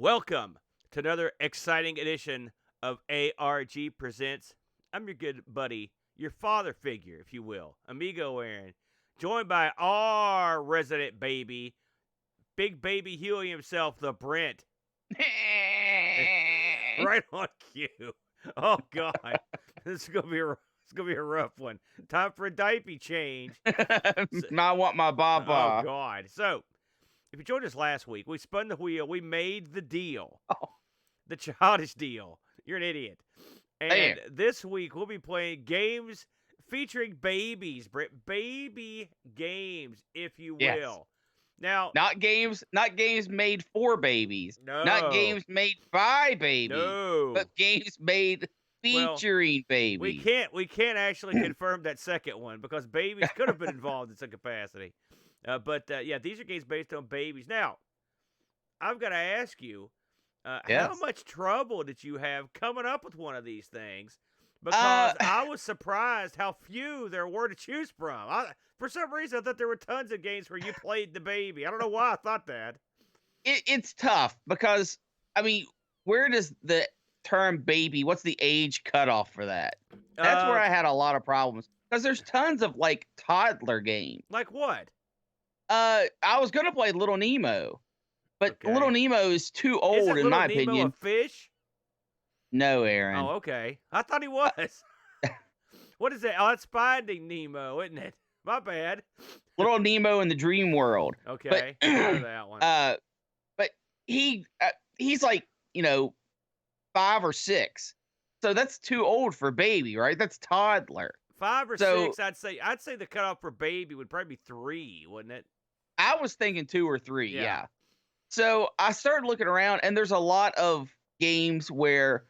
Welcome to another exciting edition of ARG Presents. I'm your good buddy, your father figure, if you will, Amigo Aaron, joined by our resident baby, big baby Huey himself, the Brent. Right on cue. Oh God, this is gonna be a rough one. Time for a diaper change. I want my Oh baba. God. So, if you joined us last week, we spun the wheel. We made the deal. Oh, The childish deal. You're an idiot. man. And this week we'll be playing games featuring babies, baby games, if you Yes. will. Now, Not games made for babies. Not no, games made by babies. no. But games made Well, featuring babies. we can't actually confirm that second one because babies could have been involved in some capacity. But yeah, these are games based on babies. Now, I've got to ask you, how Yes. much trouble did you have coming up with one of these things? Because I was surprised how few there were to choose from. For some reason, I thought there were tons of games where you played the baby. I don't know why I thought that. It's tough because, I mean, where does the term baby, what's the age cutoff for that? That's where I had a lot of problems. Because there's tons of, like, toddler games. Like what? I was going to play Little Nemo. But Okay. Little Nemo is too old, Isn't in Little my Nemo opinion. a fish? No, Aaron. Oh, okay. I thought he was. What is it? Oh, it's Finding Nemo, isn't it? My bad. Little Nemo in the Dream World. Okay, I know that one. But he's like, 5 or 6, so that's too old for baby, right? That's toddler. 5 or so- 6, I'd say the cutoff for baby would probably be 3, wouldn't it? I was thinking 2 or 3, Yeah. yeah. So I started looking around, and there's a lot of games where,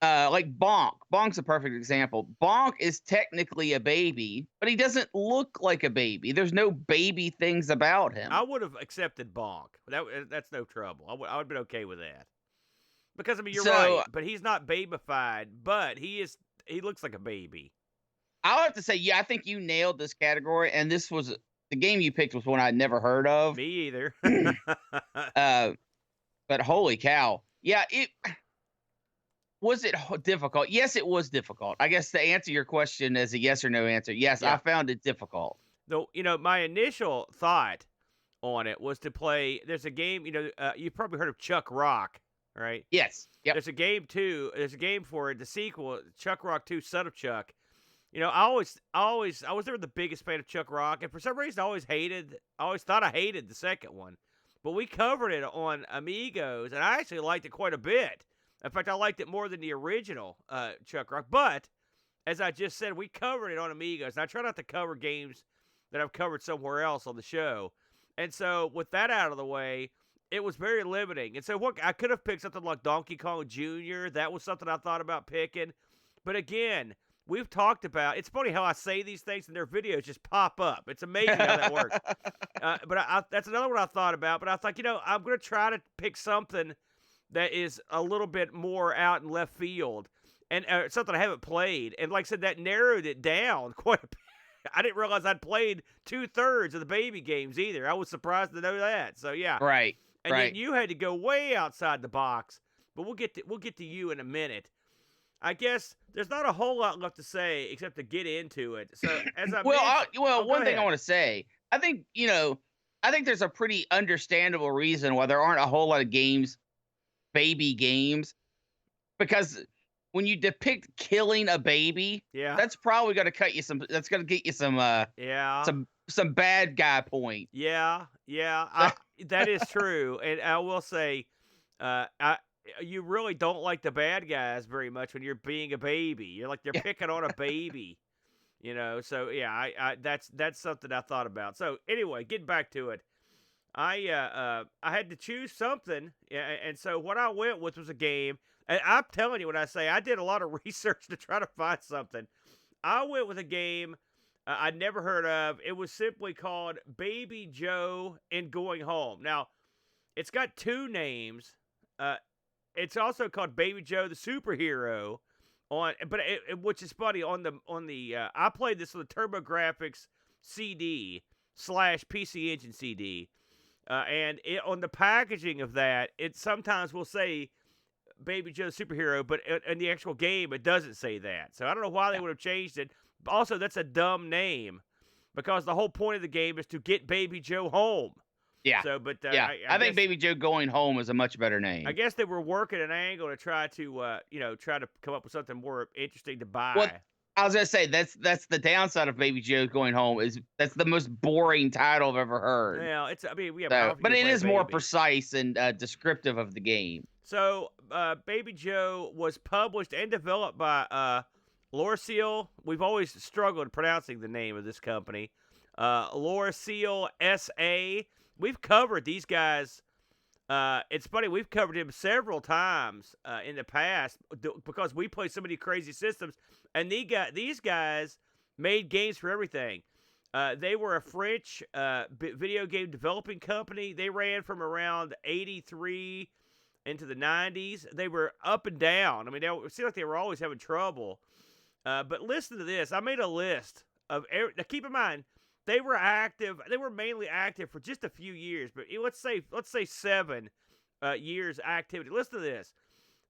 like Bonk. Bonk's a perfect example. Bonk is technically a baby, but he doesn't look like a baby. There's no baby things about him. I would have accepted Bonk. That's no trouble. I would have been okay with that. Because I mean, you're So- right, but he's not babyfied, but he looks like a baby. I'll have to say, yeah, I think you nailed this category, and this was the game you picked was one I'd never heard of. Me either. But holy cow. Yeah, was it difficult? Yes, it was difficult. I guess to answer your question as a yes or no answer, yes, Yeah. I found it difficult. Though, my initial thought on it was to play, there's a game, you've probably heard of Chuck Rock, right? Yes. Yep. There's a game for it, the sequel, Chuck Rock 2, Son of Chuck. I was never the biggest fan of Chuck Rock, and for some reason I always thought I hated the second one. But we covered it on Amigos, and I actually liked it quite a bit. In fact, I liked it more than the original Chuck Rock. But, as I just said, we covered it on Amigos, and I try not to cover games that I've covered somewhere else on the show. And so, with that out of the way, it was very limiting. And so, I could have picked something like Donkey Kong Jr. That was something I thought about picking. But again, we've talked about, it's funny how I say these things and their videos just pop up. It's amazing how that works. But that's another one I thought about. But I thought, I'm going to try to pick something that is a little bit more out in left field and something I haven't played. And like I said, that narrowed it down quite a bit. I didn't realize I'd played 2/3 of the baby games either. I was surprised to know that. So, yeah. Right. And right. then you had to go way outside the box. But we'll get to you in a minute. I guess there's not a whole lot left to say except to get into it. So as I one thing I want to say, I think there's a pretty understandable reason why there aren't a whole lot of baby games, because when you depict killing a baby, that's probably going to cut you some. That's going to get you some bad guy point. Yeah, that is true, and I will say, you really don't like the bad guys very much when you're being a baby. You're like, they're picking on a baby, So yeah, that's something I thought about. So anyway, getting back to it, I had to choose something, and so what I went with was a game. And I'm telling you, when I say I did a lot of research to try to find something, I went with a game I'd never heard of. It was simply called Baby Joe and Going Home. Now, it's got 2 names. It's also called Baby Joe the Superhero, which is funny on the I played this on the TurboGrafx CD / PC Engine CD, And on the packaging of that, it sometimes will say Baby Joe Superhero, but in the actual game, it doesn't say that. So I don't know why they Yeah. would have changed it. Also, that's a dumb name because the whole point of the game is to get Baby Joe home. Yeah. So, but Yeah. I think guess, Baby Joe Going Home is a much better I name. guess they were working an angle to try to, try to come up with something more interesting to buy. Well, I was gonna say that's the downside of Baby Joe Going Home is that's the most boring title I've ever heard. Well, I mean, yeah, So, but it is more baby. precise and descriptive of the game. So, Baby Joe was published and developed by Lorseal. We've always struggled pronouncing the name of this company. Lorseal S.A. We've covered these guys. It's funny, we've covered him several times in the past because we play so many crazy systems. And these guys made games for everything. They were a French video game developing company. They ran from around 83 into the 90s. They were up and down. I mean, it seemed like they were always having trouble. But listen to this. I made a list of now keep in mind, they were active. They were mainly active for just a few years, but let's say 7 years activity. Listen to this.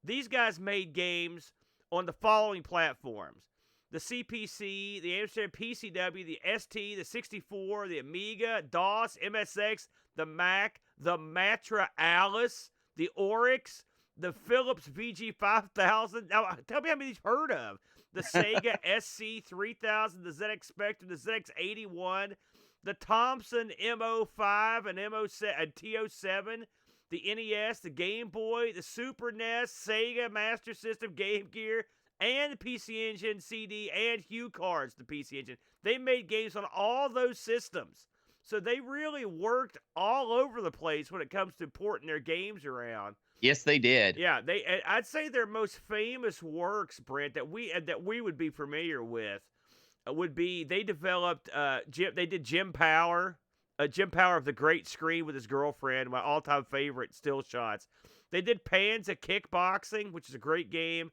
These guys made games on the following platforms: the CPC, the Amsterdam PCW, the ST, the 64, the Amiga, DOS, MSX, the Mac, the Matra Alice, the Oryx, the Philips VG5000. Now, tell me how many you've heard of. The Sega SC3000, the ZX Spectrum, the ZX81, the Thomson MO5 and TO7, the NES, the Game Boy, the Super NES, Sega Master System, Game Gear, and the PC Engine CD and Hue cards, the PC Engine. They made games on all those systems. So they really worked all over the place when it comes to porting their games around. Yes, they did. Yeah, I'd say their most famous works, Brent, that we would be familiar with, would be they developed they did Jim Power of the Great Screen with his girlfriend, my all-time favorite still shots. They did Panza Kickboxing, which is a great game.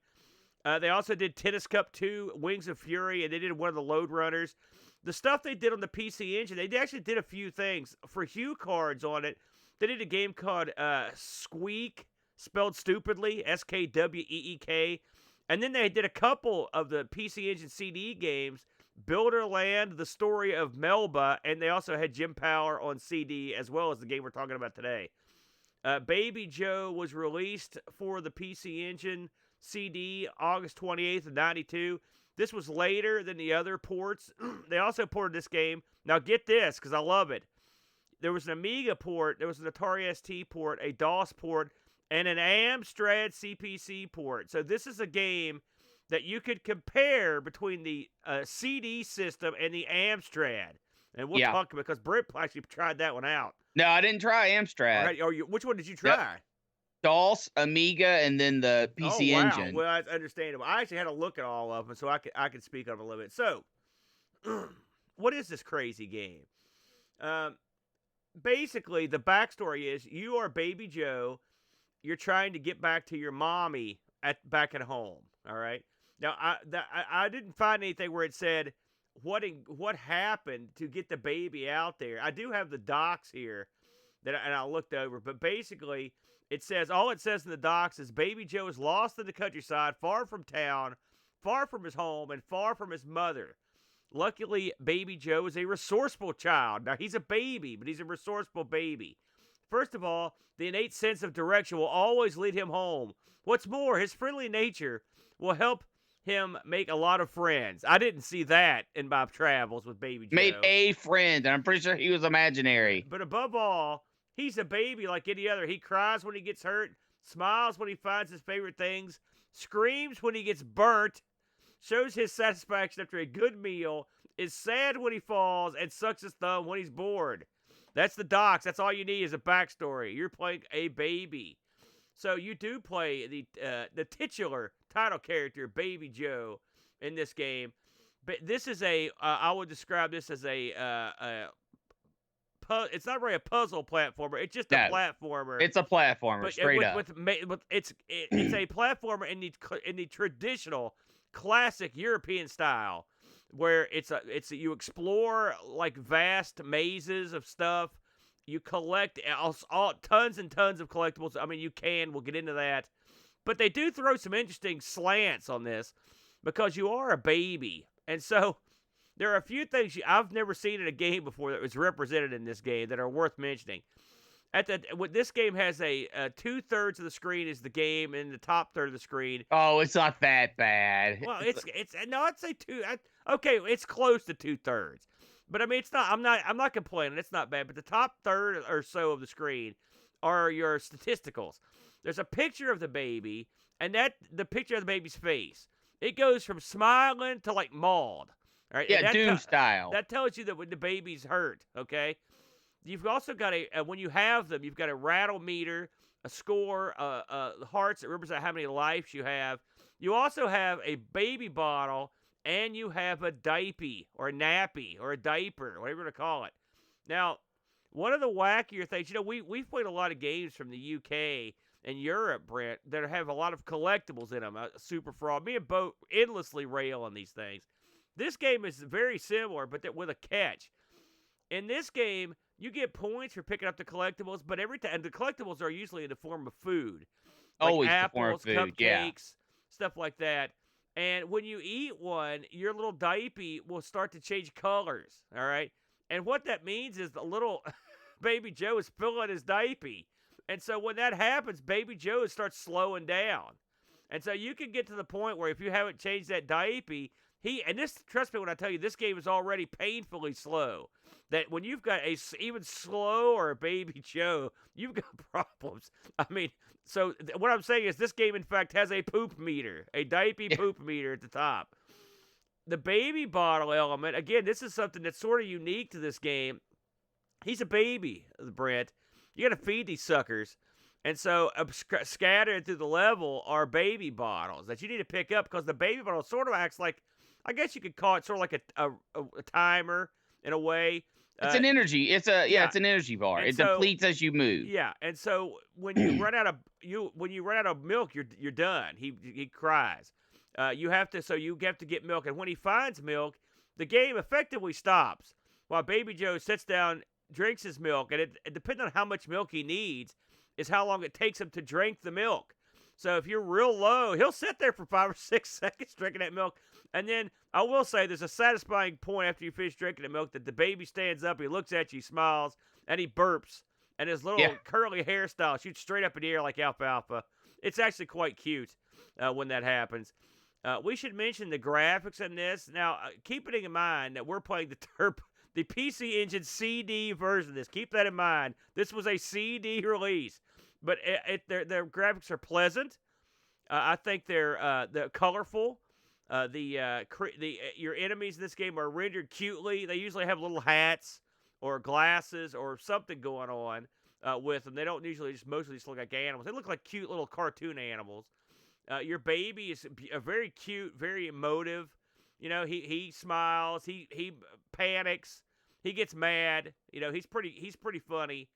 They also did Tennis Cup 2, Wings of Fury, and they did one of the Load Runners. The stuff they did on the PC Engine, they actually did a few things. For Hue cards on it, they did a game called Squeak, spelled stupidly, SKWEEK. And then they did a couple of the PC Engine CD games, Builderland, The Story of Melba, and they also had Jim Power on CD, as well as the game we're talking about today. Baby Joe was released for the PC Engine CD August 28th of 92. This was later than the other ports. They also ported this game. Now get this, because I love it. There was an Amiga port, there was an Atari ST port, a DOS port, and an Amstrad CPC port. So this is a game that you could compare between the CD system and the Amstrad. And we'll talk because Brent actually tried that one out. No, I didn't try Amstrad. Right, which one did you try? Yep. DOS, Amiga, and then the PC Engine. Well, that's understandable. I actually had a look at all of them, so I could speak on them a little bit. So, what is this crazy game? Basically, the backstory is you are Baby Joe. You're trying to get back to your mommy back at home. All right. Now, I didn't find anything where it said what happened to get the baby out there. I do have the docs here and I looked over, but basically it says in the docs is Baby Joe is lost in the countryside, far from town, far from his home, and far from his mother. Luckily, Baby Joe is a resourceful child. Now, he's a baby, but he's a resourceful baby. First of all, the innate sense of direction will always lead him home. What's more, his friendly nature will help him make a lot of friends. I didn't see that in my travels with Baby Joe. Made a friend, and I'm pretty sure he was imaginary. But above all, he's a baby like any other. He cries when he gets hurt, smiles when he finds his favorite things, screams when he gets burnt, shows his satisfaction after a good meal, is sad when he falls, and sucks his thumb when he's bored. That's the docs. That's all you need is a backstory. You're playing a baby. So you do play the titular title character, Baby Joe, in this game. But this is I would describe this as it's not really a puzzle platformer. It's just a platformer. It's a platformer, straight up. It's a platformer in the traditional classic European style, where you explore like vast mazes of stuff, You collect all tons and tons of collectibles. I mean, we'll get into that. But they do throw some interesting slants on this because you are a baby. And so there are a few things I've never seen in a game before that was represented in this game that are worth mentioning. This game has a 2/3 of the screen is the game, and the top third of the screen. Oh, it's not that bad. Well, it's no, I'd say okay, it's close to 2/3, but I mean, it's not. I'm not complaining. It's not bad, but the top third or so of the screen are your statisticals. There's a picture of the baby, and the picture of the baby's face. It goes from smiling to like mauled. All right. Yeah, Doom style. That tells you that when the baby's hurt. Okay. You've also got when you have them, you've got a rattle meter, a score, hearts that represent how many lives you have. You also have a baby bottle, and you have a diaper or a nappy or a diaper, whatever you want to call it. Now, one of the wackier things, we've played a lot of games from the UK and Europe, Brent, that have a lot of collectibles in them. Super Fraud. Me and Bo endlessly rail on these things. This game is very similar, but with a catch. In this game, you get points for picking up the collectibles, but every time the collectibles are usually in the form of food, like always apples, the form of food, cupcakes, stuff like that. And when you eat one, your little diaper will start to change colors. All right, and what that means is the little baby Joe is filling his diaper, and so when that happens, baby Joe starts slowing down, and so you can get to the point where if you haven't changed that diaper, trust me when I tell you, this game is already painfully slow. That when you've got even slower baby Joe, you've got problems. I mean, so what I'm saying is this game, in fact, has a poop meter, a diaper poop meter at the top. The baby bottle element, again, this is something that's sort of unique to this game. He's a baby, Brent. You got to feed these suckers. And so scattered through the level are baby bottles that you need to pick up because the baby bottle sort of acts like, I guess you could call it sort of like a timer in a way. It's an energy. It's an energy bar. And it so, depletes as you move. Yeah, and so when you run out of milk, you're done. He cries. You have to get milk, and when he finds milk, the game effectively stops while Baby Joe sits down, drinks his milk, and it depending on how much milk he needs is how long it takes him to drink the milk. So if you're real low, he'll sit there for 5 or 6 seconds drinking that milk. And then I will say there's a satisfying point after you finish drinking the milk that the baby stands up, he looks at you, smiles, and he burps. And his little curly hairstyle shoots straight up in the air like alfalfa. It's actually quite cute when that happens. We should mention the graphics in this. Now, keeping in mind that we're playing the PC Engine CD version of this. Keep that in mind. This was a CD release. But their graphics are pleasant. I think they're colorful. Your enemies in this game are rendered cutely. They usually have little hats or glasses or something going on with them. They don't usually mostly just look like animals. They look like cute little cartoon animals. Your baby is very cute, very emotive. He smiles. He panics. He gets mad. He's pretty funny.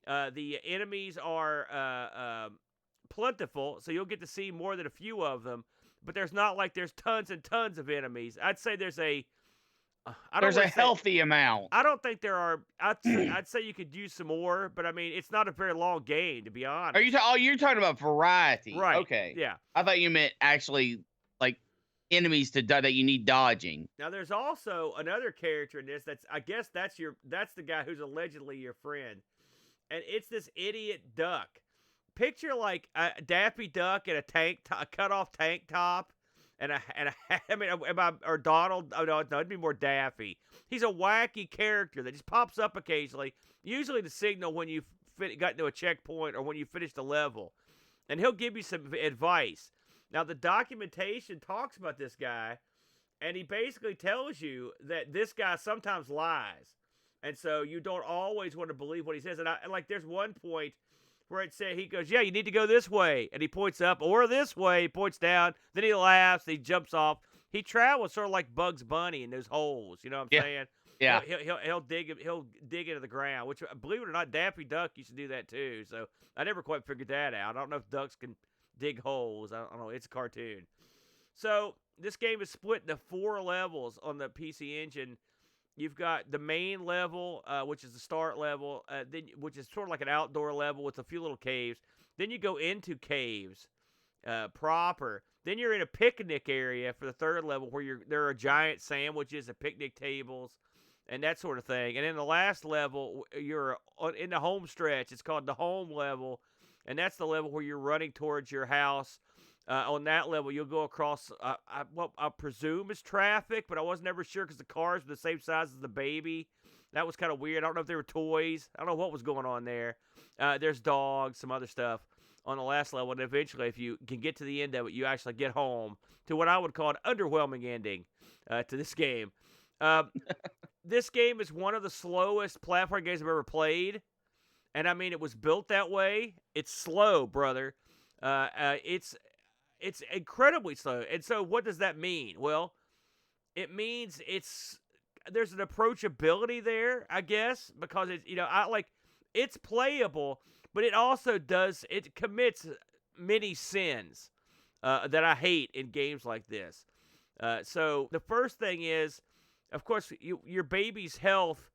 The enemies are plentiful, so you'll get to see more than a few of them. But there's tons and tons of enemies. I'd say there's a healthy amount. I don't think there are. I'd say you could use some more, but I mean, it's not a very long game, to be honest. You're talking about variety, right? Okay, yeah. I thought you meant actually like enemies that you need dodging. Now, there's also another character in this. I guess that's the guy who's allegedly your friend, and it's this idiot duck. Picture like a Daffy Duck in a cut off tank top, or Donald. Oh no, it'd be more Daffy. He's a wacky character that just pops up occasionally, usually to signal when you've gotten to a checkpoint or when you finished a level, and he'll give you some advice. Now, the documentation talks about this guy, and he basically tells you that this guy sometimes lies, and so you don't always want to believe what he says. And there's one point where it said, he goes, yeah, you need to go this way. And he points up, or this way, he points down. Then he laughs, he jumps off. He travels sort of like Bugs Bunny in those holes. You know what I'm saying? Yeah. He'll dig into the ground, which, believe it or not, Daffy Duck used to do that too. So I never quite figured that out. I don't know if ducks can dig holes. I don't know. It's a cartoon. So this game is split into 4 levels on the PC Engine. You've got the main level, which is the start level, which is sort of like an outdoor level with a few little caves. Then you go into caves proper. Then you're in a picnic area for the third level where there are giant sandwiches and picnic tables and that sort of thing. And in the last level, you're in the home stretch. It's called the home level, and that's the level where you're running towards your house. On that level, you'll go across what I presume is traffic, but I was never sure because the cars were the same size as the baby. That was kind of weird. I don't know if they were toys. I don't know what was going on there. There's dogs, some other stuff on the last level, and eventually, if you can get to the end of it, you actually get home to what I would call an underwhelming ending to this game. This game is one of the slowest platform games I've ever played, and I mean, it was built that way. It's slow, brother. It's incredibly slow. And so what does that mean? Well, it means there's an approachability there, I guess, because it's playable, but it commits many sins that I hate in games like this. So the first thing is, of course, your baby's health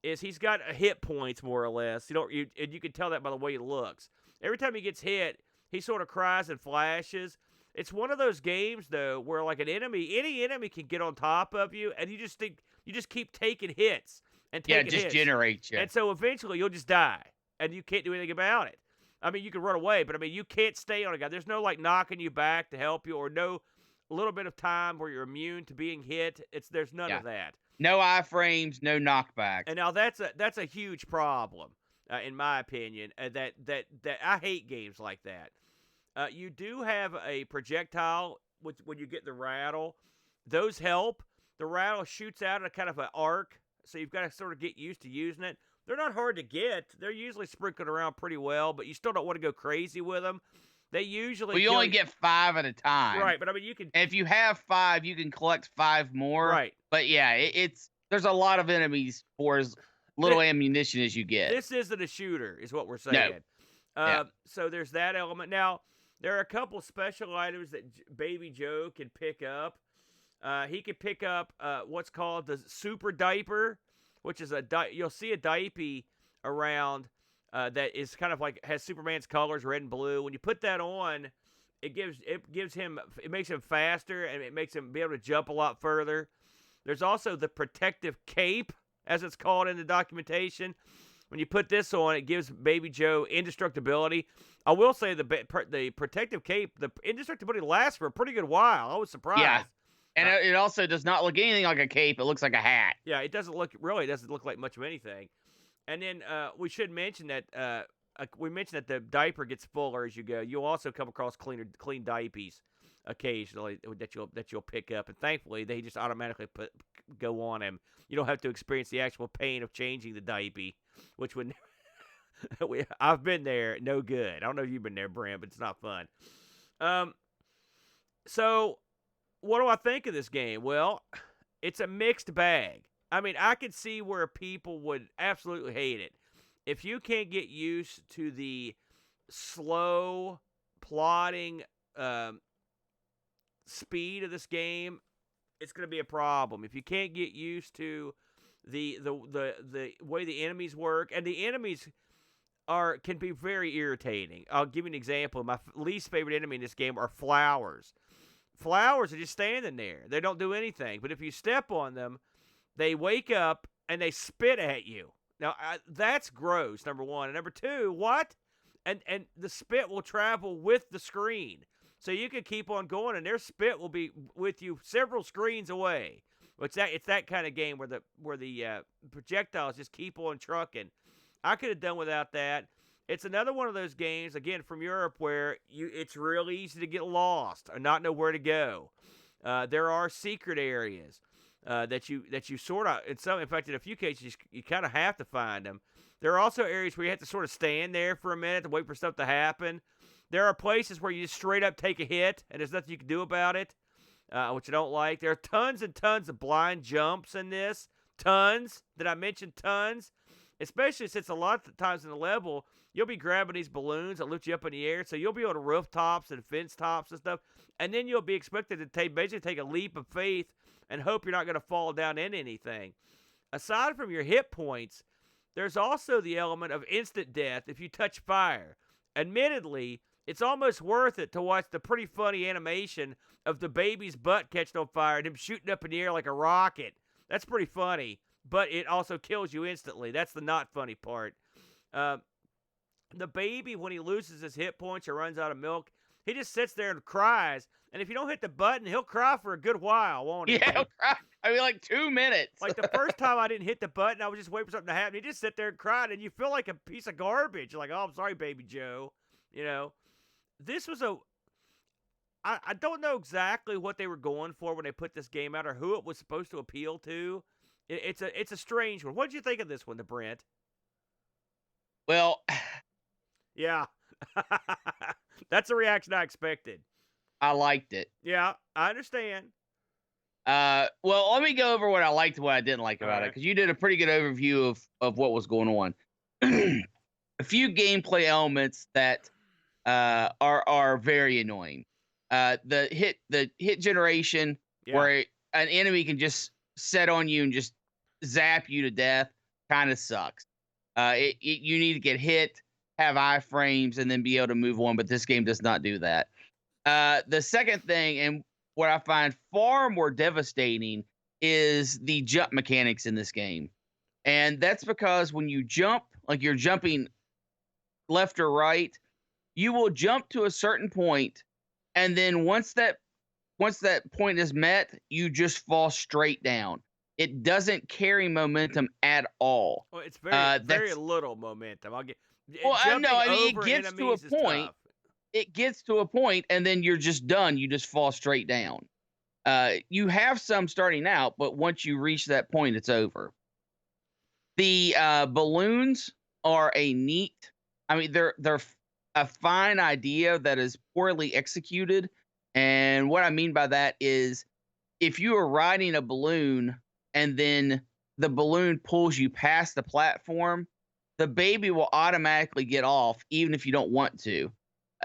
he's got hit points more or less. And you can tell that by the way he looks. Every time he gets hit, he sort of cries and flashes. It's one of those games, though, where like any enemy can get on top of you, and you just keep taking hits and taking hits. Yeah, just generates you. And so eventually you'll just die, and you can't do anything about it. I mean, you can run away, but I mean, you can't stay on a guy. There's no like knocking you back to help you, or no little bit of time where you're immune to being hit. There's none of that. No iframes, no knockbacks. And now that's a huge problem, in my opinion. That I hate games like that. You do have a projectile when you get the rattle. Those help. The rattle shoots out at a kind of an arc, so you've got to sort of get used to using it. They're not hard to get. They're usually sprinkled around pretty well, but you still don't want to go crazy with them. They usually... Well, you only get 5 at a time. Right, but I mean, you can... And if you have 5, you can collect 5 more. Right. But yeah, there's a lot of enemies for as little ammunition as you get. This isn't a shooter, is what we're saying. No. So there's that element. Now, there are a couple special items that Baby Joe can pick up. He can pick up what's called the Super Diaper, which is you'll see a diaper around that is kind of like has Superman's colors, red and blue. When you put that on, it makes him faster, and it makes him be able to jump a lot further. There's also the protective cape, as it's called in the documentation. When you put this on, it gives Baby Joe indestructibility. I will say the protective cape, the indestructibility lasts for a pretty good while. I was surprised. Yeah. And it also does not look anything like a cape. It looks like a hat. Yeah, it doesn't look like much of anything. And then we should mention that the diaper gets fuller as you go. You'll also come across clean diapers occasionally that you'll pick up, and thankfully they just automatically go on him. You don't have to experience the actual pain of changing the diaper, which would I've been there, no good. I don't know if you've been there, Brent, but it's not fun. So what do I think of this game? Well, it's a mixed bag. I mean, I could see where people would absolutely hate it. If you can't get used to the slow, plodding speed of this game, it's going to be a problem. If you can't get used to the way the enemies work, and the enemies can be very irritating. I'll give you an example. My least favorite enemy in this game are flowers. Flowers are just standing there. They don't do anything. But if you step on them, they wake up and they spit at you. Now, that's gross, number one. And number two, what? And the spit will travel with the screen. So you can keep on going, and their spit will be with you several screens away. It's that kind of game where the projectiles just keep on trucking. I could have done without that. It's another one of those games, again, from Europe, where it's really easy to get lost or not know where to go. There are secret areas that you sort of, in fact, in a few cases, you kind of have to find them. There are also areas where you have to sort of stand there for a minute to wait for stuff to happen. There are places where you just straight up take a hit, and there's nothing you can do about it, which I don't like. There are tons and tons of blind jumps in this. Tons. Did I mention tons? Especially since a lot of times in the level, you'll be grabbing these balloons that lift you up in the air, so you'll be on the rooftops and fence tops and stuff, and then you'll be expected to basically take a leap of faith and hope you're not going to fall down in anything. aside from your hit points, there's also the element of instant death if you touch fire. Admittedly, it's almost worth it to watch the pretty funny animation of the baby's butt catching on fire and him shooting up in the air like a rocket. That's pretty funny, but it also kills you instantly. That's the not funny part. The baby, when he loses his hit points or runs out of milk, he just sits there and cries. And if you don't hit the button, he'll cry for a good while, won't he? Yeah, he'll cry. I mean, like 2 minutes. Like the first time I didn't hit the button, I was just waiting for something to happen. He just sit there and cried, and you feel like a piece of garbage. Like, oh, I'm sorry, baby Joe. You know, this was I don't know exactly what they were going for when they put this game out or who it was supposed to appeal to. It's a strange one. What did you think of this one, Brent? Well, yeah. That's a reaction I expected. I liked it. Yeah, I understand. Well, let me go over what I liked and what I didn't like about it, because you did a pretty good overview of what was going on. A few gameplay elements that are very annoying. The hit generation, where an enemy can just set on you and just zap you to death, kind of sucks. You need to get hit, have iframes, and then be able to move on, but this game does not do that. The second thing, and what I find far more devastating, is the jump mechanics in this game. And that's because when you jump, like you're jumping left or right, you will jump to a certain point, and then once that point is met, you just fall straight down. It doesn't carry momentum at all. Well, it's very little momentum. I'll get. Well, I know. I mean, it gets to a point. It gets to a point, and then you're just done. You just fall straight down. You have some starting out, but once you reach that point, it's over. The balloons are a neat. I mean, they're a fine idea that is poorly executed. And what I mean by that is, if you are riding a balloon and then the balloon pulls you past the platform, the baby will automatically get off, even if you don't want to.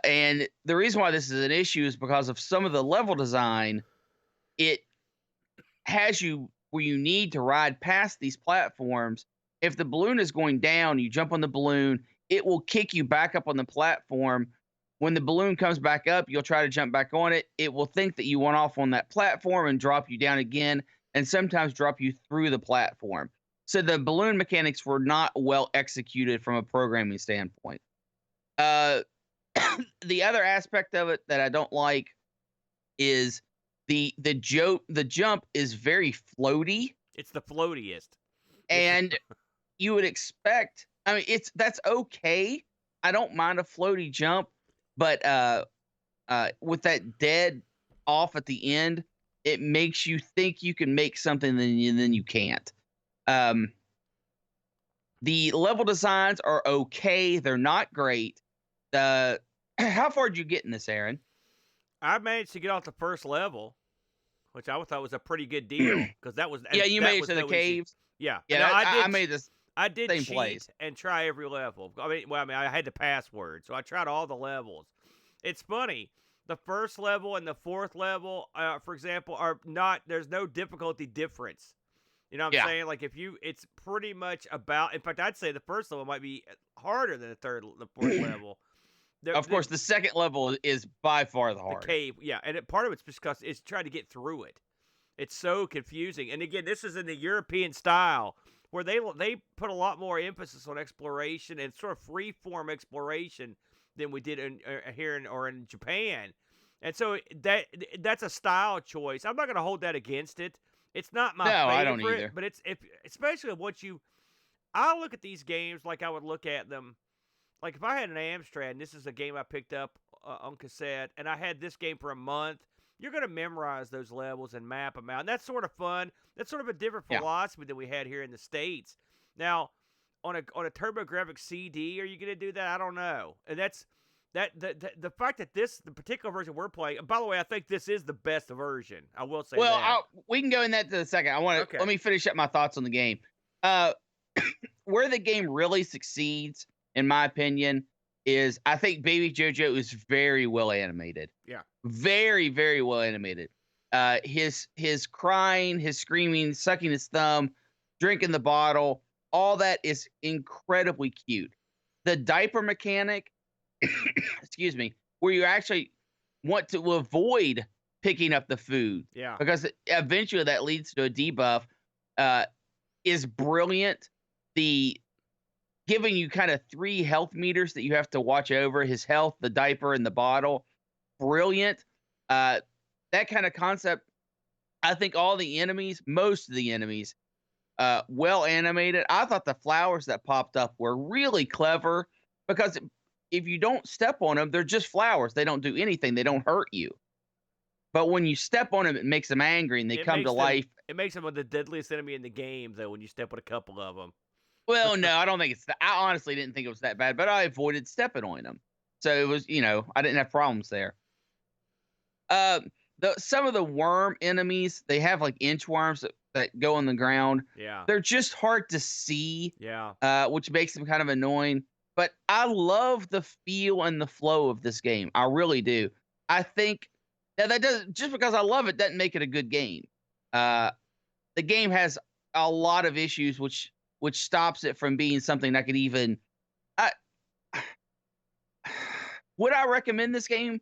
And the reason why this is an issue is because of some of the level design. It has you where you need to ride past these platforms. If the balloon is going down, you jump on the balloon, it will kick you back up on the platform. When the balloon comes back up, you'll try to jump back on it. It will think that you went off on that platform and drop you down again, and sometimes drop you through the platform. So the balloon mechanics were not well executed from a programming standpoint. The other aspect of it that I don't like is the jump is very floaty. It's the floatiest. And you would expect, I mean, that's okay. I don't mind a floaty jump, but with that dead off at the end, it makes you think you can make something and then you can't. The level designs are okay. They're not great. How far did you get in this, Aaron? I managed to get off the first level, which I thought was a pretty good deal, because that was you made it to the caves. Yeah, yeah. I made this. I did same cheat place and try every level. I mean, I had the password, so I tried all the levels. It's funny. The first level and the fourth level, for example, are not. There's no difficulty difference. You know what I'm saying? Like it's pretty much about. In fact, I'd say the first level might be harder than the fourth level. Of course, the second level is by far the hardest. The cave, yeah, and part of it's because it's trying to get through it. It's so confusing. And again, this is in the European style, where they put a lot more emphasis on exploration and sort of free-form exploration than we did here in Japan. And so that's a style choice. I'm not going to hold that against it. It's not my favorite, I don't either. But especially once I look at these games like I would look at them. Like, if I had an Amstrad, and this is a game I picked up on cassette, and I had this game for a month, you're going to memorize those levels and map them out. And that's sort of fun. That's sort of a different philosophy than we had here in the States. Now, on a TurboGrafx CD, are you going to do that? I don't know. And the fact that the particular version we're playing, and by the way, I think this is the best version. I will say that. Well, we can go in that to the second. Let me finish up my thoughts on the game. Where the game really succeeds, in my opinion, is I think Baby JoJo is very well animated. Yeah. Very, very well animated. His crying, his screaming, sucking his thumb, drinking the bottle, all that is incredibly cute. The diaper mechanic, excuse me, where you actually want to avoid picking up the food Yeah. because eventually that leads to a debuff, uh, is brilliant. The giving you kind of 3 health meters that you have to watch over: his health, the diaper, and the bottle. Brilliant. That kind of concept, I think most of the enemies, well animated. I thought the flowers that popped up were really clever because if you don't step on them, they're just flowers. They don't do anything. They don't hurt you. But when you step on them, it makes them angry and they come to life. It makes them the deadliest enemy in the game, though, when you step on a couple of them. Well, no, I don't think it's that. I honestly didn't think it was that bad, but I avoided stepping on them. So it was, I didn't have problems there. Some of the worm enemies, they have like inchworms that go on the ground. Yeah. They're just hard to see. Yeah. Which makes them kind of annoying. But I love the feel and the flow of this game. I really do. I think that doesn't, just because I love it doesn't make it a good game. The game has a lot of issues, which stops it from being something I could even. Would I recommend this game?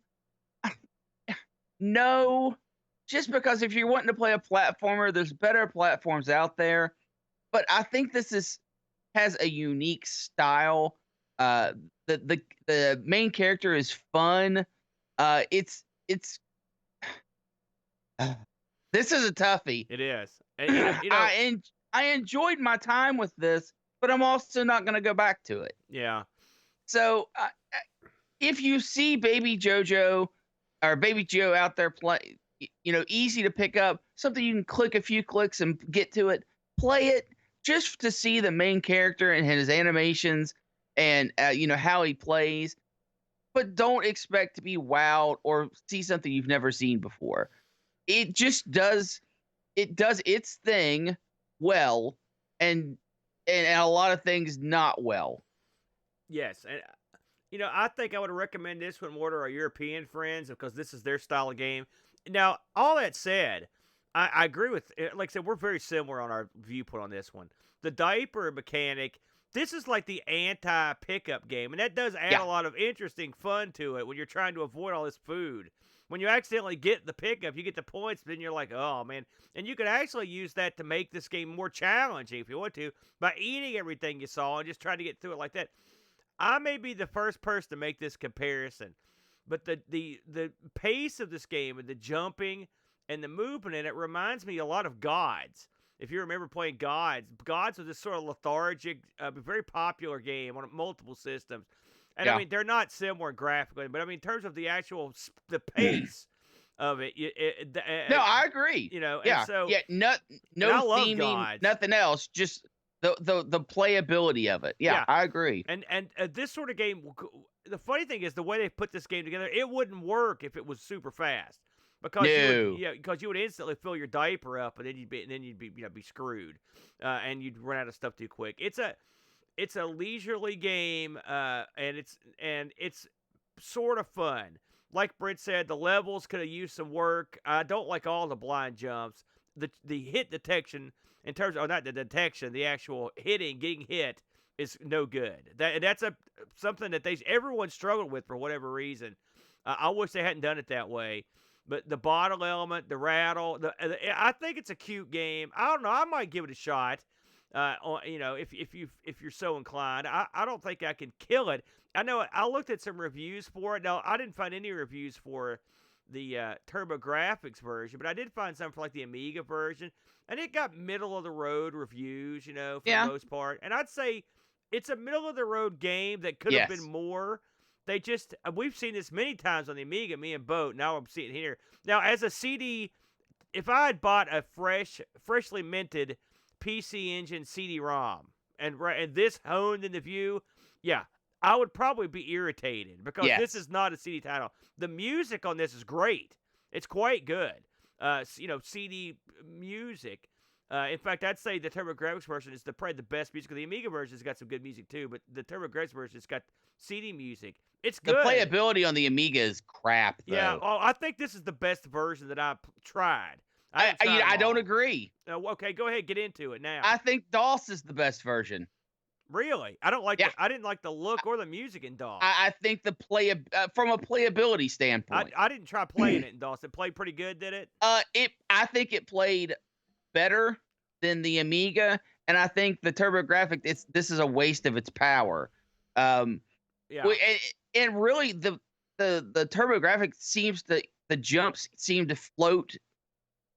No, just because if you're wanting to play a platformer, there's better platforms out there. But I think this has a unique style. The main character is fun. It's this is a toughie. It is. And, I enjoyed my time with this, but I'm also not going to go back to it. Yeah. So if you see Baby JoJo or Baby Joe out there play, easy to pick up, something you can click a few clicks and get to it, play it just to see the main character and his animations and how he plays. But don't expect to be wowed or see something you've never seen before. It just does its thing well, and a lot of things not well. Yes, and I think I would recommend this one more to our European friends because this is their style of game. Now, all that said, I agree with, like I said, we're very similar on our viewpoint on this one. The diaper mechanic, this is like the anti-pickup game, and that does add a lot of interesting fun to it when you're trying to avoid all this food. When you accidentally get the pickup, you get the points, but then you're like, oh, man. And you can actually use that to make this game more challenging if you want to by eating everything you saw and just trying to get through it like that. I may be the first person to make this comparison, but the pace of this game and the jumping and the movement in it reminds me a lot of Gods. If you remember playing Gods was this sort of lethargic, very popular game on multiple systems. And I mean, they're not similar graphically, but I mean, in terms of the actual the pace of it, no, I agree. And so no theming, Gods. nothing else, just the playability of it. Yeah, I agree. And this sort of game, the funny thing is the way they put this game together, it wouldn't work if it was super fast. Because you would instantly fill your diaper up, and then you'd be screwed, and you'd run out of stuff too quick. It's a leisurely game, and it's sort of fun. Like Brent said, the levels could have used some work. I don't like all the blind jumps. The hit detection, in terms of not the detection, the actual getting hit is no good. That's something that everyone struggled with for whatever reason. I wish they hadn't done it that way. But the bottle element, the rattle, I think it's a cute game. I don't know. I might give it a shot. If you're so inclined, I don't think I can kill it. I know I looked at some reviews for it. Now I didn't find any reviews for the TurboGrafx version, but I did find some for like the Amiga version, and it got middle of the road reviews. For the most part, and I'd say it's a middle of the road game that could have been more. We've seen this many times on the Amiga, me and Boat. Now I'm seeing it here. Now, as a CD, if I had bought a freshly minted PC Engine CD-ROM and this honed in the view, I would probably be irritated because this is not a CD title. The music on this is great. It's quite good. CD music. In fact, I'd say the TurboGrafx version is probably the best music. The Amiga version has got some good music too, but the TurboGrafx version has got CD music. It's good. The playability on the Amiga is crap, though. Yeah, I think this is the best version that I've tried. I don't agree. Okay, go ahead, get into it now. I think DOS is the best version. Really? I don't like Yeah. I didn't like the look or the music in DOS. I think from a playability standpoint. I didn't try playing it in DOS. It played pretty good, did it? I think it played better than the Amiga, and I think the TurboGrafx this is a waste of its power. Yeah. And really the TurboGrafx the jumps seem to float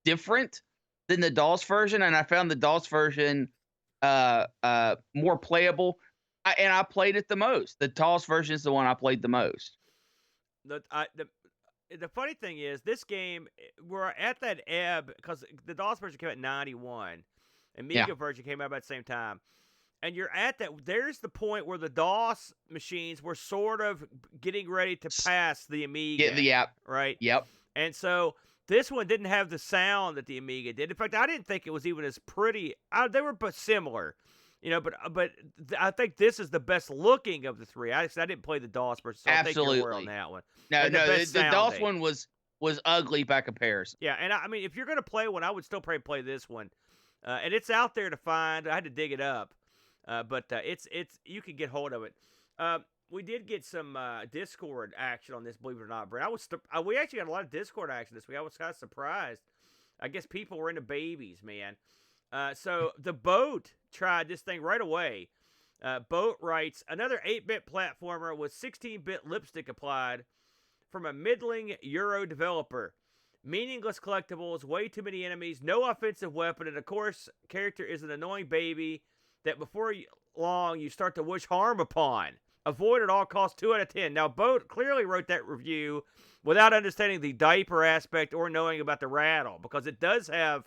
different than the DOS version, and I found the DOS version more playable. I played it the most. The DOS version is the one I played the most. The funny thing is, this game, we're at that ebb because the DOS version came out in 91, and Amiga version came out about the same time. And you're at that. There's the point where the DOS machines were sort of getting ready to pass the Amiga. Right? Yep. And so this one didn't have the sound that the Amiga did. In fact, I didn't think it was even as pretty. They were but similar, but I think this is the best looking of the three. I didn't play the DOS version, so I'll take your word on that one. No, the DOS one was ugly by comparison. Yeah, and I mean, if you're gonna play one, I would still probably play this one, and it's out there to find. I had to dig it up, but it's you can get hold of it. We did get some Discord action on this, believe it or not, Brent. We actually got a lot of Discord action this week. I was kind of surprised. I guess people were into babies, man. So the Boat tried this thing right away. Boat writes, another 8-bit platformer with 16-bit lipstick applied from a middling Euro developer. Meaningless collectibles, way too many enemies, no offensive weapon, and of course, character is an annoying baby that before long you start to wish harm upon. Avoid at all costs, 2 out of 10. Now, Boat clearly wrote that review without understanding the diaper aspect or knowing about the rattle, because it does have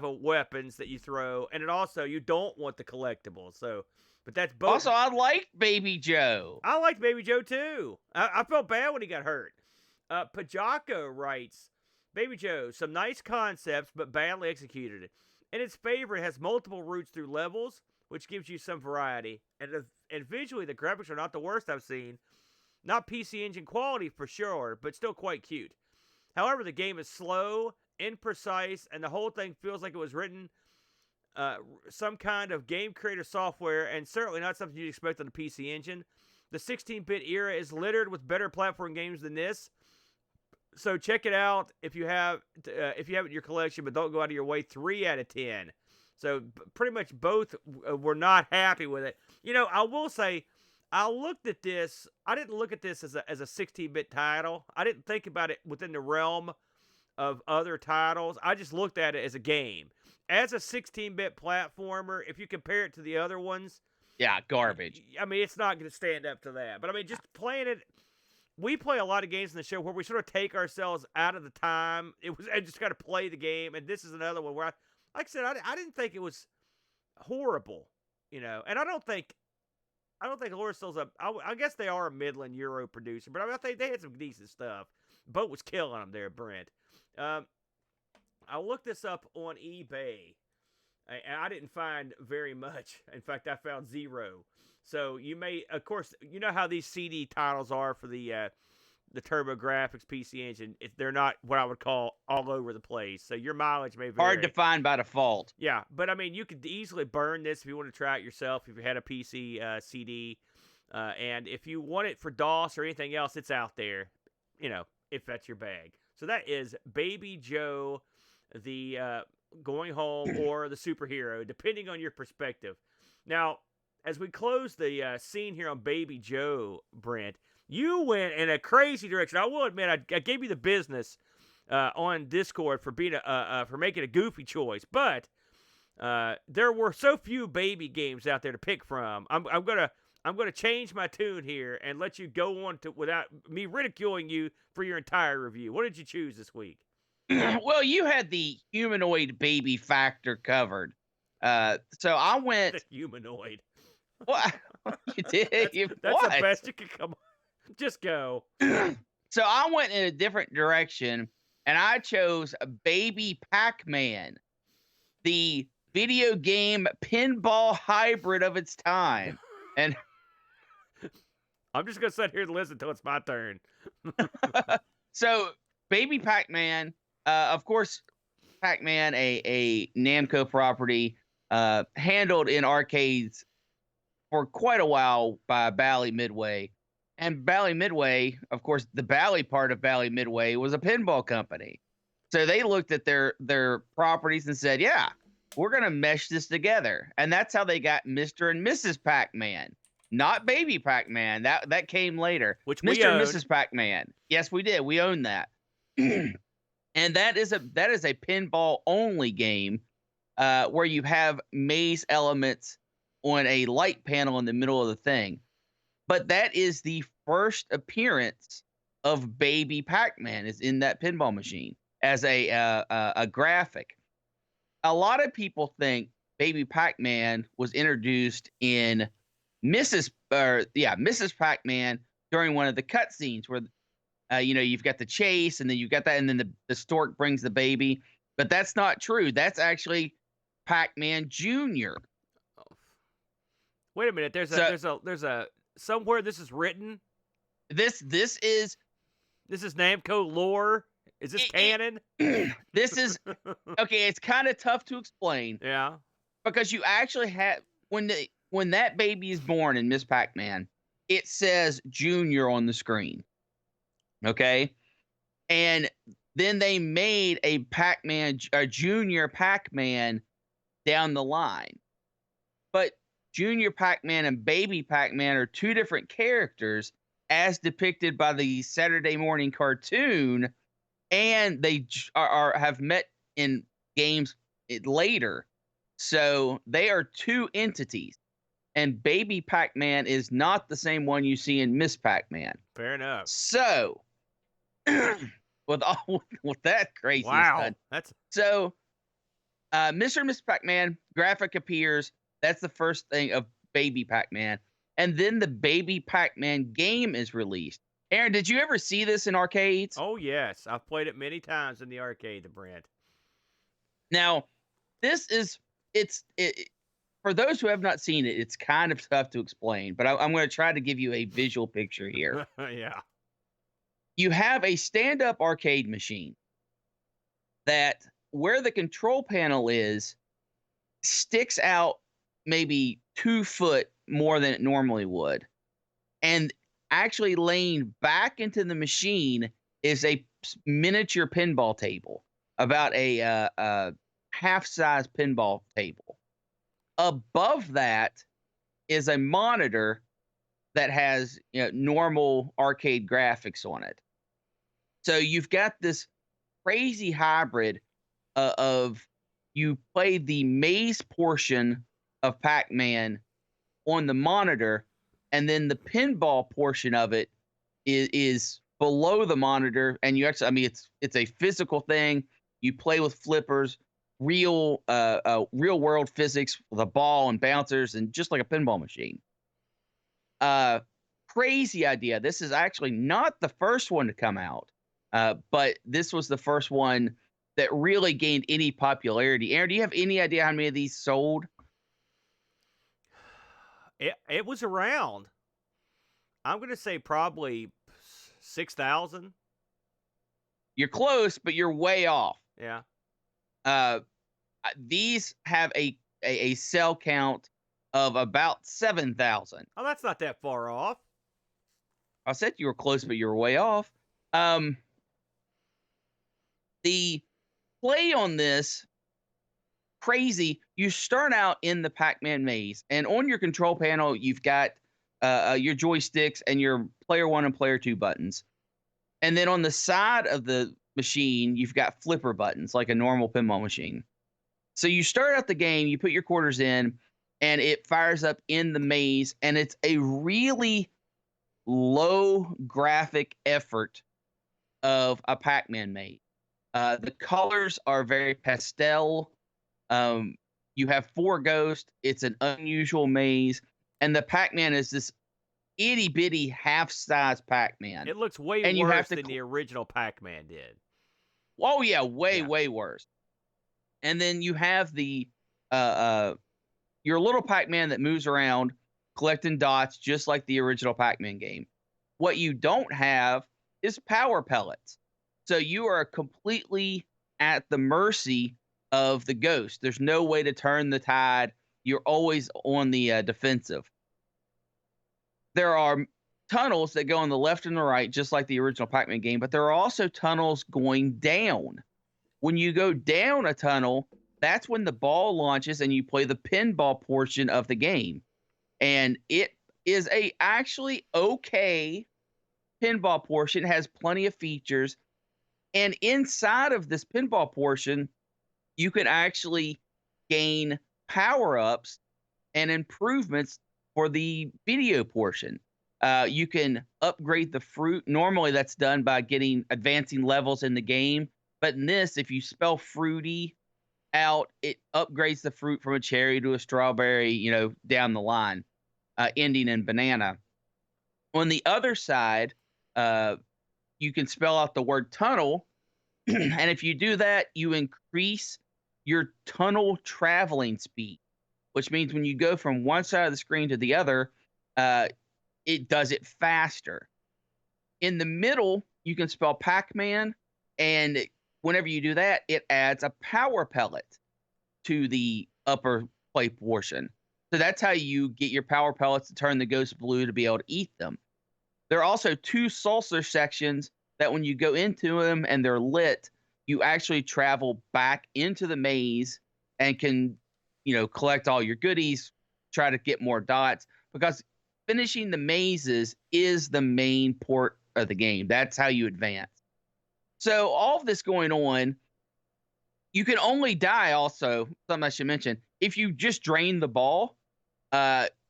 weapons that you throw, and it also, you don't want the collectibles. So, but that's Boat. Also, I like Baby Joe. I liked Baby Joe too. I felt bad when he got hurt. Pajako writes, Baby Joe, some nice concepts, but badly executed. In its favor, it has multiple routes through levels, which gives you some variety. And visually, the graphics are not the worst I've seen. Not PC Engine quality for sure, but still quite cute. However, the game is slow, imprecise, and the whole thing feels like it was written some kind of game creator software, and certainly not something you'd expect on the PC Engine. The 16-bit era is littered with better platform games than this. So check it out if you have it in your collection, but don't go out of your way. 3 out of 10. So pretty much both were not happy with it. I will say, I looked at this. I didn't look at this as a 16-bit title. I didn't think about it within the realm of other titles. I just looked at it as a game. As a 16-bit platformer, if you compare it to the other ones, yeah, garbage. I mean, it's not going to stand up to that. But I mean, just playing it. We play a lot of games in the show where we sort of take ourselves out of the time. I just got to play the game, and this is another one where, like I said, I didn't think it was horrible, and I don't think Laura Still's I guess they are a Midland Euro producer, but I mean, I think they had some decent stuff. Boat was killing them there, Brent. I looked this up on eBay, and I didn't find very much. In fact, I found 0. So you may, of course, you know how these CD titles are for the TurboGrafx PC Engine. They're not what I would call all over the place. So your mileage may vary. Hard to find by default. Yeah, but I mean, you could easily burn this if you want to try it yourself. If you had a PC CD, and if you want it for DOS or anything else, it's out there. If that's your bag. So that is Baby Joe, the going home or the superhero, depending on your perspective. Now, as we close the scene here on Baby Joe, Brent, you went in a crazy direction. I will admit, I gave you the business on Discord for being for making a goofy choice, but there were so few baby games out there to pick from. I'm gonna change my tune here and let you go on to without me ridiculing you for your entire review. What did you choose this week? Well, you had the humanoid baby factor covered. So I went The humanoid. What? You did? That's what? the best you could come on. Just go. So I went in a different direction, and I chose Baby Pacman, the video game pinball hybrid of its time. And I'm just going to sit here and listen until it's my turn. So Baby Pacman, of course, Pac-Man, a Namco property, handled in arcades for quite a while by Bally Midway. And Bally Midway, of course, the Bally part of Bally Midway was a pinball company. So they looked at their properties and said, yeah, we're going to mesh this together. And that's how they got Mr. and Mrs. Pac-Man, not Baby Pac-Man. That came later. Which Mr. we and own. Mrs. Pac-Man. Yes, we did. We own that. And that is a pinball only game where you have maze elements on a light panel in the middle of the thing. But that is the first appearance of Baby Pac-Man is in that pinball machine as a graphic. A lot of people think Baby Pac-Man was introduced in Mrs. Pac-Man during one of the cutscenes where you've got the chase and then you've got that and then the stork brings the baby, but that's not true. That's actually Pac-Man Jr. Wait a minute. There's a somewhere this is written. This is Namco lore. Is this canon? This is okay. It's kind of tough to explain. Yeah. Because you actually have when that baby is born in Miss Pac-Man, it says Junior on the screen. Okay, and then they made a Junior Pac-Man down the line, but Junior Pac-Man and Baby Pac-Man are two different characters as depicted by the Saturday morning cartoon, and they have met in games later. So they are two entities, and Baby Pac-Man is not the same one you see in Miss Pac-Man. Fair enough. So with that crazy stuff, so Mr. and Miss Pac-Man graphic appears. That's the first thing of Baby Pac-Man. And then the Baby Pac-Man game is released. Aaron, did you ever see this in arcades? Oh, yes. I've played it many times in the arcade, Brent. Now, for those who have not seen it, it's kind of tough to explain, but I'm going to try to give you a visual picture here. Yeah. You have a stand-up arcade machine that where the control panel is sticks out maybe 2 foot more than it normally would. And actually laying back into the machine is a miniature pinball table, about a half-size pinball table. Above that is a monitor that has normal arcade graphics on it. So you've got this crazy hybrid of you play the maze portion of Pac-Man on the monitor, and then the pinball portion of it is below the monitor, and you actually, it's a physical thing. You play with flippers, real world physics with a ball and bouncers, and just like a pinball machine. Crazy idea. This is actually not the first one to come out, but this was the first one that really gained any popularity. Aaron, do you have any idea how many of these sold? It was around. I'm going to say probably 6,000. You're close, but you're way off. Yeah. These have a cell count of about 7,000. Oh, that's not that far off. I said you were close, but you were way off. The play on this, crazy. You start out in the Pac-Man maze, and on your control panel, you've got your joysticks and your player 1 and player 2 buttons. And then on the side of the machine, you've got flipper buttons like a normal pinball machine. So you start out the game, you put your quarters in, and it fires up in the maze, and it's a really low graphic effort of a Pac-Man maze. The colors are very pastel. You have 4 ghosts. It's an unusual maze, and the Pac-Man is this itty bitty half-size Pac-Man. It looks way worse than the original Pac-Man did. Oh yeah, way worse. And then you have the your little Pac-Man that moves around collecting dots just like the original Pac-Man game. What you don't have is power pellets. So you are completely at the mercy of the ghost. There's no way to turn the tide. You're always on the defensive. There are tunnels that go on the left and the right, just like the original Pac-Man game, but there are also tunnels going down. When you go down a tunnel, that's when the ball launches and you play the pinball portion of the game. And it is a actually okay pinball portion. It has plenty of features. And inside of this pinball portion, you can actually gain power-ups and improvements for the video portion. You can upgrade the fruit. Normally, that's done by advancing levels in the game. But in this, if you spell fruity out, it upgrades the fruit from a cherry to a strawberry, down the line, ending in banana. On the other side, you can spell out the word tunnel. And if you do that, you increase your tunnel traveling speed, which means when you go from one side of the screen to the other, it does it faster. In the middle, you can spell Pac-Man, and whenever you do that, it adds a power pellet to the upper play portion. So that's how you get your power pellets to turn the ghost blue to be able to eat them. There are also 2 saucer sections that when you go into them and they're lit, you actually travel back into the maze and can, collect all your goodies, try to get more dots, because finishing the mazes is the main port of the game. That's how you advance. So all of this going on, you can only die also, something I should mention, if you just drain the ball,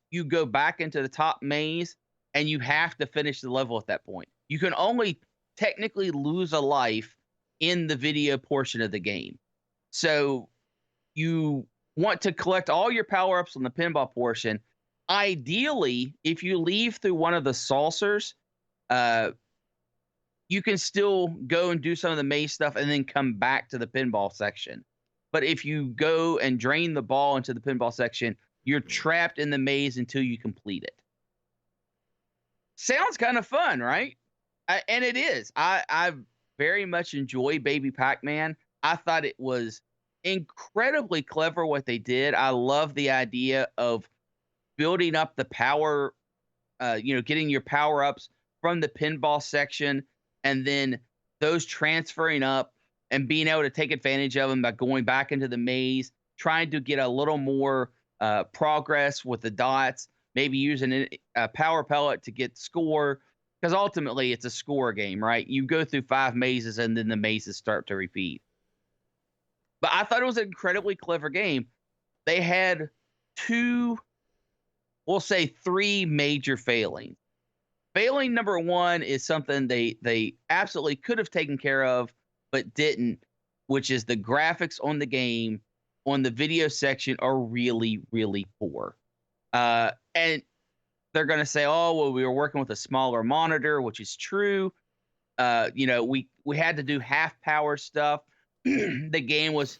you go back into the top maze and you have to finish the level at that point. You can only technically lose a life in the video portion of the game. So you want to collect all your power-ups on the pinball portion. Ideally, if you leave through one of the saucers, you can still go and do some of the maze stuff and then come back to the pinball section. But if you go and drain the ball into the pinball section, you're trapped in the maze until you complete it. Sounds kind of fun, right? And it is. I very much enjoy Baby Pacman. I thought it was incredibly clever what they did. I love the idea of building up the power, getting your power-ups from the pinball section, and then those transferring up and being able to take advantage of them by going back into the maze, trying to get a little more progress with the dots, maybe using a power pellet to get score, because ultimately it's a score game, right? You go through 5 mazes and then the mazes start to repeat. But I thought it was an incredibly clever game. They had 3 major failings. Failing number 1 is something they absolutely could have taken care of, but didn't, which is the graphics on the game on the video section are really, really poor. And they're going to say, oh, well, we were working with a smaller monitor, which is true. We had to do half power stuff. The game was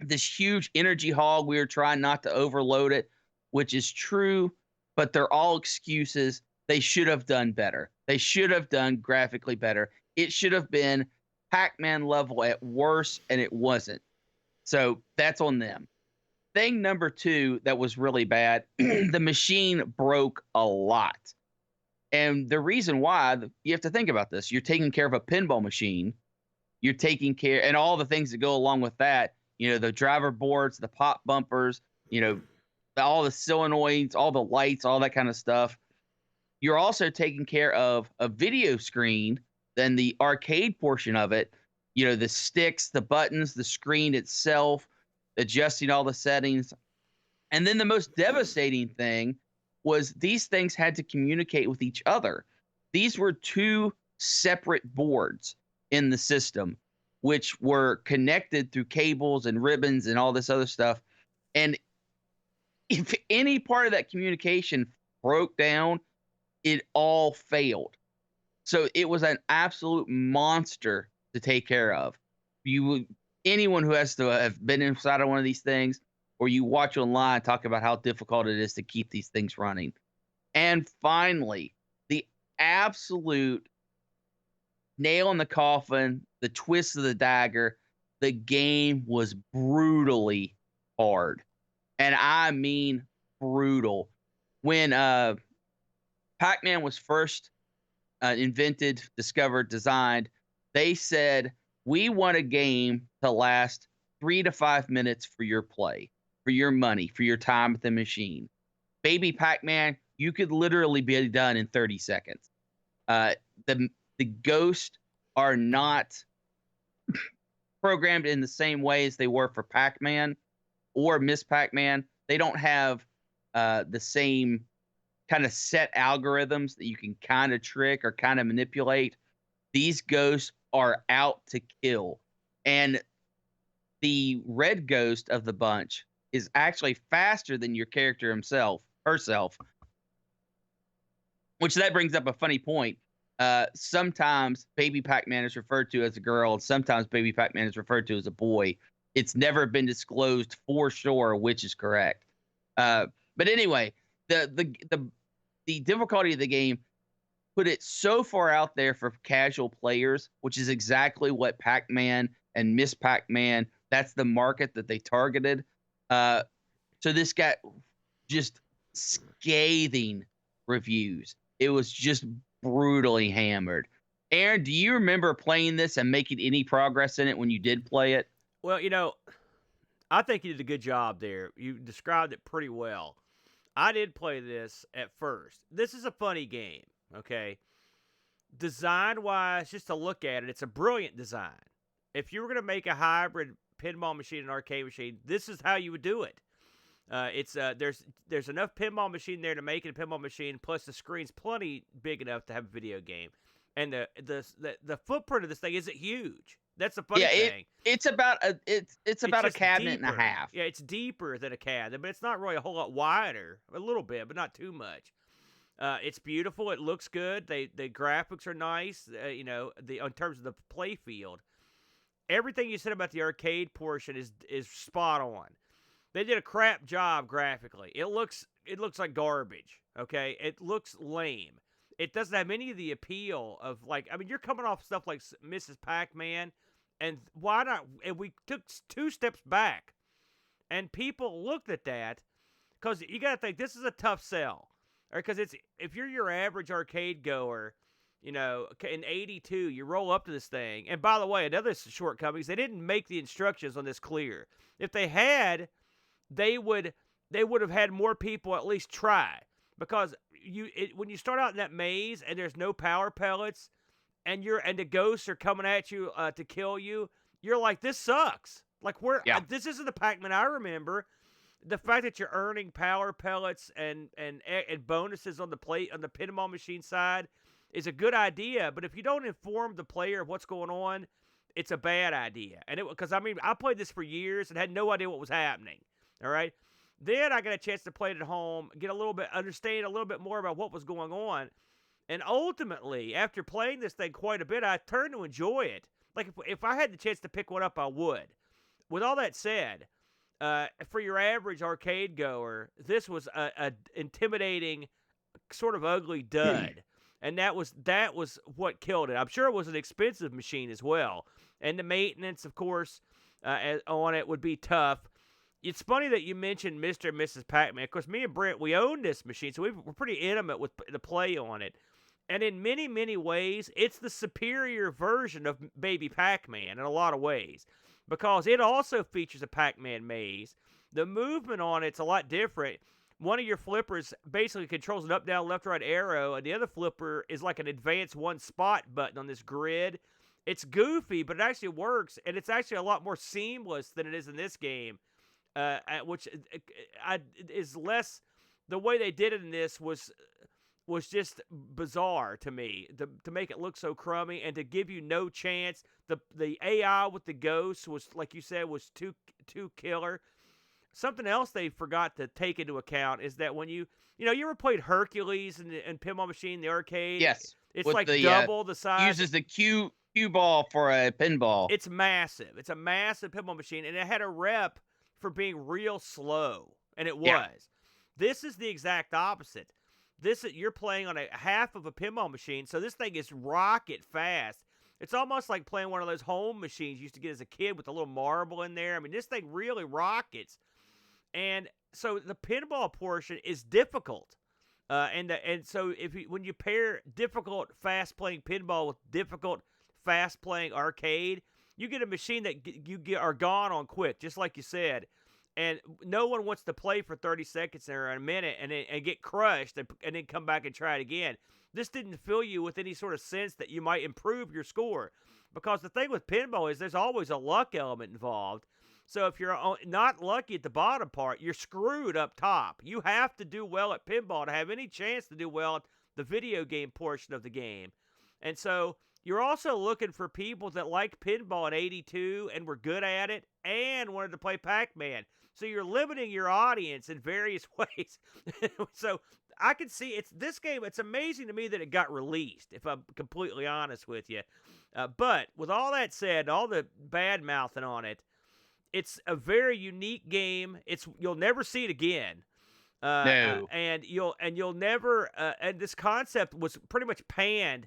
this huge energy hog. We were trying not to overload it, which is true, but they're all excuses. They should have done better. They should have done graphically better. It should have been Pac-Man level at worst, and it wasn't. So that's on them. Thing number 2 that was really bad, the machine broke a lot. And the reason why, you have to think about this. You're taking care of a pinball machine. You're taking care, and all the things that go along with that, the driver boards, the pop bumpers, all the solenoids, all the lights, all that kind of stuff. You're also taking care of a video screen, then the arcade portion of it, the sticks, the buttons, the screen itself, adjusting all the settings. And then the most devastating thing was these things had to communicate with each other. These were 2 separate boards in the system, which were connected through cables and ribbons and all this other stuff. And if any part of that communication broke down, it all failed. So it was an absolute monster to take care of. Anyone who has to have been inside of one of these things, or you watch online talk about how difficult it is to keep these things running. And finally, the absolute nail in the coffin, the twist of the dagger, the game was brutally hard. And I mean brutal. When Pac-Man was first invented, discovered, designed, they said, we want a game to last 3 to 5 minutes for your play, for your money, for your time at the machine. Baby Pac-Man, you could literally be done in 30 seconds. The ghosts are not programmed in the same way as they were for Pac-Man or Miss Pac-Man. They don't have the same kind of set algorithms that you can kind of trick or kind of manipulate. These ghosts are out to kill. And the red ghost of the bunch is actually faster than your character herself, which that brings up a funny point. Sometimes Baby Pac-Man is referred to as a girl, and sometimes Baby Pac-Man is referred to as a boy. It's never been disclosed for sure which is correct. But anyway, the difficulty of the game put it so far out there for casual players, which is exactly what Pac-Man and Miss Pac-Man, that's the market that they targeted. So this got just scathing reviews. It was just brutally hammered. Aaron, do you remember playing this and making any progress in it when you did play it? Well, I think you did a good job there. You described it pretty well. I did play this at first. This is a funny game, okay? Design-wise, just to look at it, it's a brilliant design. If you were going to make a hybrid pinball machine and arcade machine, this is how you would do it. There's enough pinball machine there to make it a pinball machine, plus the screen's plenty big enough to have a video game. And the footprint of this thing isn't huge. That's the funny thing. It's about a cabinet deeper. and a half. Yeah, it's deeper than a cabinet, but it's not really a whole lot wider. A little bit, but not too much. It's beautiful. It looks good. The graphics are nice. In terms of the play field, everything you said about the arcade portion is spot on. They did a crap job graphically. It looks like garbage. Okay, it looks lame. It doesn't have any of the appeal of you're coming off stuff like Mrs. Pac-Man, and why not? And we took 2 steps back, and people looked at that because you got to think this is a tough sell, because if you're your average arcade goer, in '82, you roll up to this thing, and by the way, another shortcoming is they didn't make the instructions on this clear. If they had, they would have had more people at least try, because when you start out in that maze and there's no power pellets and the ghosts are coming at you to kill you, you're like, this sucks. This isn't the Pac-Man I remember. The fact that you're earning power pellets and bonuses on the pinball machine side is a good idea, but if you don't inform the player of what's going on, it's a bad idea. And because I played this for years and had no idea what was happening. All right. Then I got a chance to play it at home, understand a little bit more about what was going on. And ultimately, after playing this thing quite a bit, I turned to enjoy it. Like, if I had the chance to pick one up, I would. With all that said, for your average arcade goer, this was a intimidating, sort of ugly dud. And that was what killed it. I'm sure it was an expensive machine as well. And the maintenance, of course, on it would be tough. It's funny that you mentioned Mr. and Mrs. Pac-Man. Of course, me and Brent, we own this machine, so we're pretty intimate with the play on it. And in many, many ways, it's the superior version of Baby Pac-Man in a lot of ways, because it also features a Pac-Man maze. The movement on it's a lot different. One of your flippers basically controls an up, down, left, right arrow, and the other flipper is like an advanced one-spot button on this grid. It's goofy, but it actually works, and it's actually a lot more seamless than it is in this game. Which is less. The way they did it in this was just bizarre to me. To make it look so crummy and to give you no chance. The AI with the ghosts was, like you said, was too killer. Something else they forgot to take into account is that when you ever played Hercules in Pinball Machine, the arcade? Yes, it's like double the size. Uses the cue ball for a pinball. It's massive. It's a massive pinball machine, and it had a rep for being real slow, and it was. Yeah. This is the exact opposite. You're playing on a half of a pinball machine, so this thing is rocket fast. It's almost like playing one of those home machines you used to get as a kid with a little marble in there. I mean, this thing really rockets. And so the pinball portion is difficult. And so when you pair difficult fast playing pinball with difficult fast playing arcade, you get a machine that are gone on quick, just like you said. And no one wants to play for 30 seconds or a minute and get crushed and then come back and try it again. This didn't fill you with any sort of sense that you might improve your score, because the thing with pinball is there's always a luck element involved. So if you're not lucky at the bottom part, you're screwed up top. You have to do well at pinball to have any chance to do well at the video game portion of the game. And so you're also looking for people that like pinball in 82 and were good at it and wanted to play Pac-Man. So you're limiting your audience in various ways. So I can see this game. It's amazing to me that it got released, if I'm completely honest with you. But with all that said, all the bad mouthing on it, it's a very unique game. You'll never see it again. No. And you'll never. And this concept was pretty much panned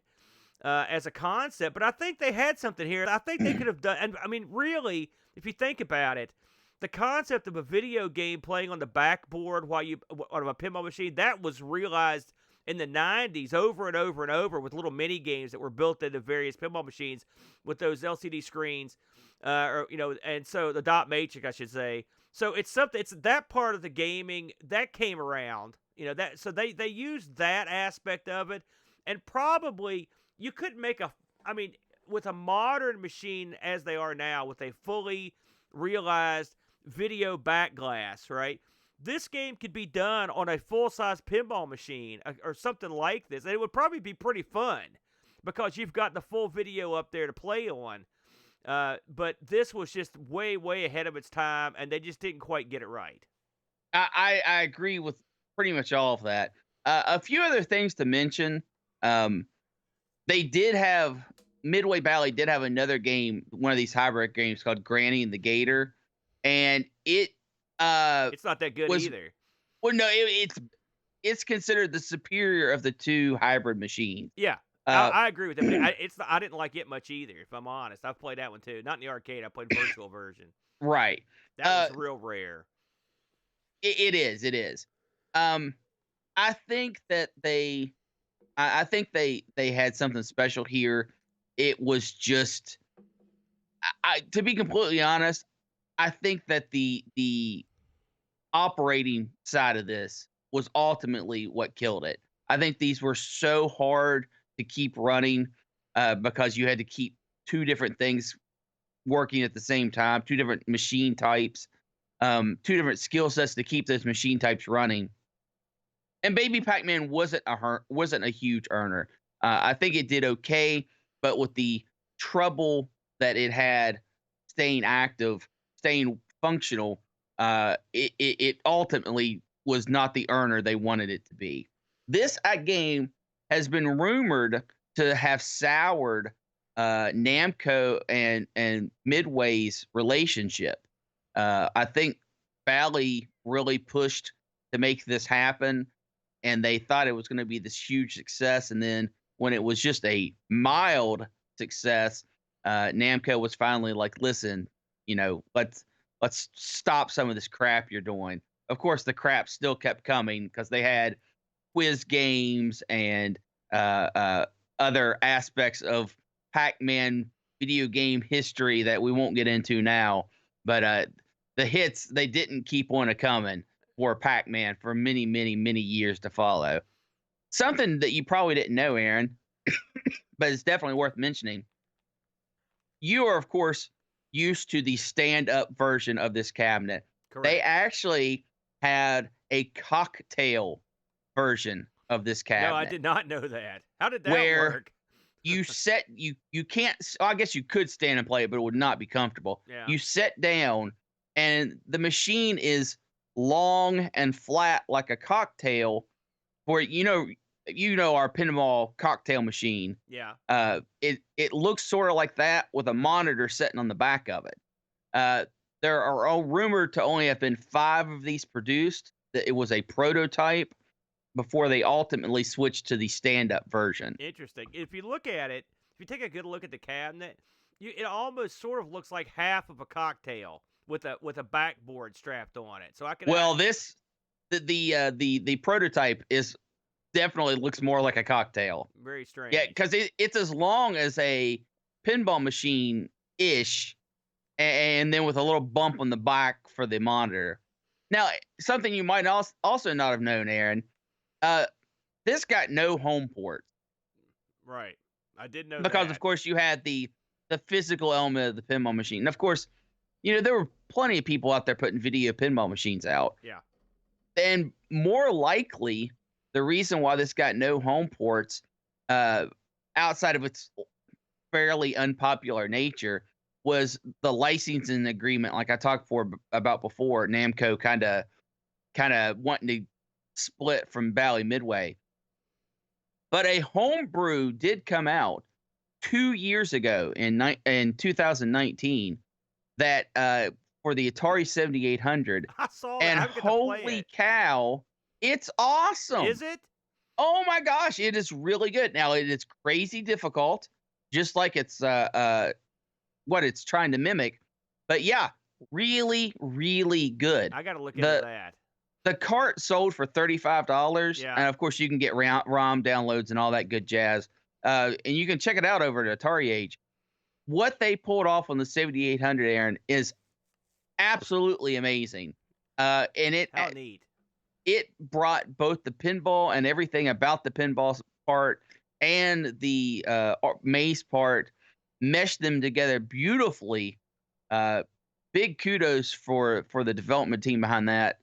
as a concept. But I think they had something here. I think they could have done. And I mean, really, if you think about it, the concept of a video game playing on the backboard on a pinball machine, that was realized in the 90s over and over and over with little mini games that were built into various pinball machines with those LCD screens. And so the dot matrix, I should say. So it's that part of the gaming that came around, so they used that aspect of it, and probably you couldn't make with a modern machine as they are now with a fully realized video back glass, right? This game could be done on a full-size pinball machine or something like this, and it would probably be pretty fun because you've got the full video up there to play on. But this was just way, way ahead of its time, and they just didn't quite get it right. I agree with pretty much all of that. A few other things to mention. Midway Valley did have another game, one of these hybrid games called Granny and the Gator, and it's not that good either. Well, no, it's considered the superior of the two hybrid machines. Yeah. I agree with that. But I didn't like it much either, if I'm honest. I've played that one too. Not in the arcade. I played the virtual version. Right. That was real rare. It is. I think that they had something special here. It was just, to be completely honest, I think that the operating side of this was ultimately what killed it. I think these were so hard to keep running because you had to keep two different things working at the same time, two different machine types, two different skill sets to keep those machine types running. And Baby Pacman wasn't a huge earner. I think it did okay, but with the trouble that it had staying active, staying functional, it ultimately was not the earner they wanted it to be. This game has been rumored to have soured Namco and Midway's relationship. I think Bally really pushed to make this happen, and they thought it was going to be this huge success. And then when it was just a mild success, Namco was finally like, listen, let's stop some of this crap you're doing. Of course, the crap still kept coming because they had quiz games and other aspects of Pac-Man video game history that we won't get into now. But the hits, they didn't keep on coming for Pac-Man for many, many, many years to follow. Something that you probably didn't know, Aaron, but it's definitely worth mentioning. You are, of course, used to the stand-up version of this cabinet. Correct. They actually had a cocktail version of this cabinet. No, I did not know that. How did that work? you can't, I guess you could stand and play it, but it would not be comfortable. Yeah. You sit down, and the machine is long and flat like a cocktail. For our pinball cocktail machine. Yeah. It looks sort of like that with a monitor sitting on the back of it. There are all rumored to only have been 5 of these produced. That it was a prototype before they ultimately switched to the stand-up version. Interesting. If you look at it, if you take a good look at the cabinet, it almost sort of looks like half of a cocktail with a backboard strapped on it. So I could. Well, the prototype is definitely looks more like a cocktail. Very strange. Yeah, because it's as long as a pinball machine ish, and then with a little bump on the back for the monitor. Now, something you might also not have known, Aaron, this got no home port. Right. I did know because, that. of course, you had the physical element of the pinball machine. And, of course, there were plenty of people out there putting video pinball machines out. Yeah. And more likely, the reason why this got no home ports, outside of its fairly unpopular nature, was the licensing agreement, like I talked about before. Namco kind of wanting to split from Bally Midway. But a homebrew did come out 2 years ago in 2019 that for the Atari 7800. I saw that. And I holy cow, it's awesome. Is it? Oh my gosh, it is really good. Now it is crazy difficult, just like it's what it's trying to mimic. But yeah, really, really good. I got to look into that. The cart sold for $35, Yeah. and of course you can get ROM downloads and all that good jazz. And you can check it out over at Atari Age. What they pulled off on the 7800, Aaron, is absolutely amazing. And How neat. It brought both the pinball and everything about the pinball part and the maze part, meshed them together beautifully. Big kudos for the development team behind that.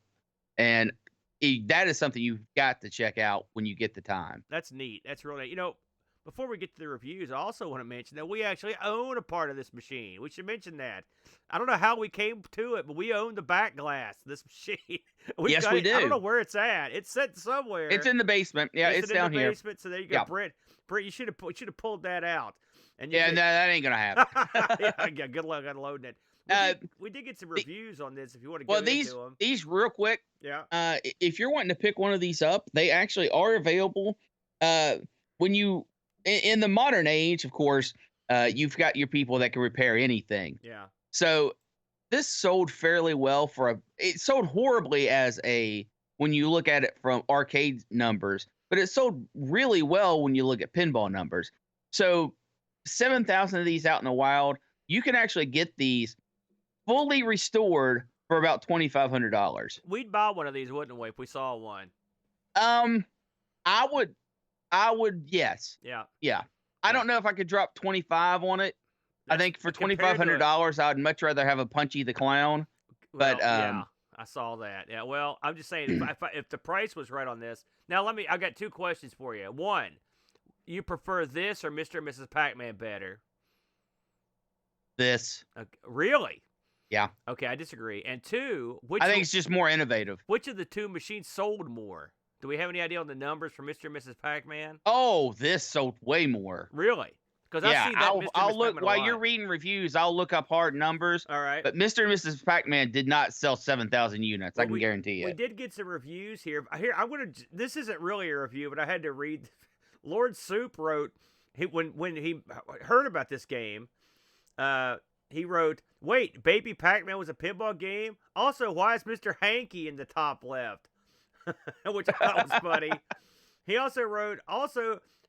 And that is something you've got to check out when you get the time. That's neat. That's really neat. Before we get to the reviews, I also want to mention that we actually own a part of this machine. We should mention that. I don't know how we came to it, but we own the back glass of this machine. Yes, we do. I don't know where it's at. It's set somewhere. It's in the basement. Yeah, it's down here. Basement, so there you go, Brent. Brent, you should have pulled that out. And that ain't gonna happen. Yeah, good luck unloading it. We did get some reviews on this if you want to go into them. These real quick. Yeah. If you're wanting to pick one of these up, they actually are available. When you in the modern age, of course, you've got your people that can repair anything. Yeah. So this sold fairly well it sold horribly when you look at it from arcade numbers, but it sold really well when you look at pinball numbers. So 7,000 of these out in the wild, you can actually get these fully restored for about $2,500. We'd buy one of these, wouldn't we, if we saw one? I would, yes. Yeah. Yeah. I don't know if I could drop 25 on it. I think for $2,500, I'd much rather have a Punchy the Clown. Well, But yeah, I saw that. Yeah. Well, I'm just saying, if the price was right on this. Now, I got two questions for you. One, you prefer this or Mr. and Mrs. Pac-Man better? This. Really? Yeah. Okay, I disagree. And two, I think it's just more innovative. Which of the two machines sold more? Do we have any idea on the numbers for Mr. and Mrs. Pac-Man? Oh, this sold way more. Really? Because I see that I'll look while you're reading reviews. I'll look up hard numbers. All right. But Mr. and Mrs. Pac-Man did not sell 7,000 units. I can guarantee you. We did get some reviews here. This isn't really a review, but I had to read. Lord Soup wrote when he heard about this game. He wrote, "Wait, Baby Pacman was a pinball game. Also, why is Mr. Hanky in the top left?" Which I thought was funny. He also wrote,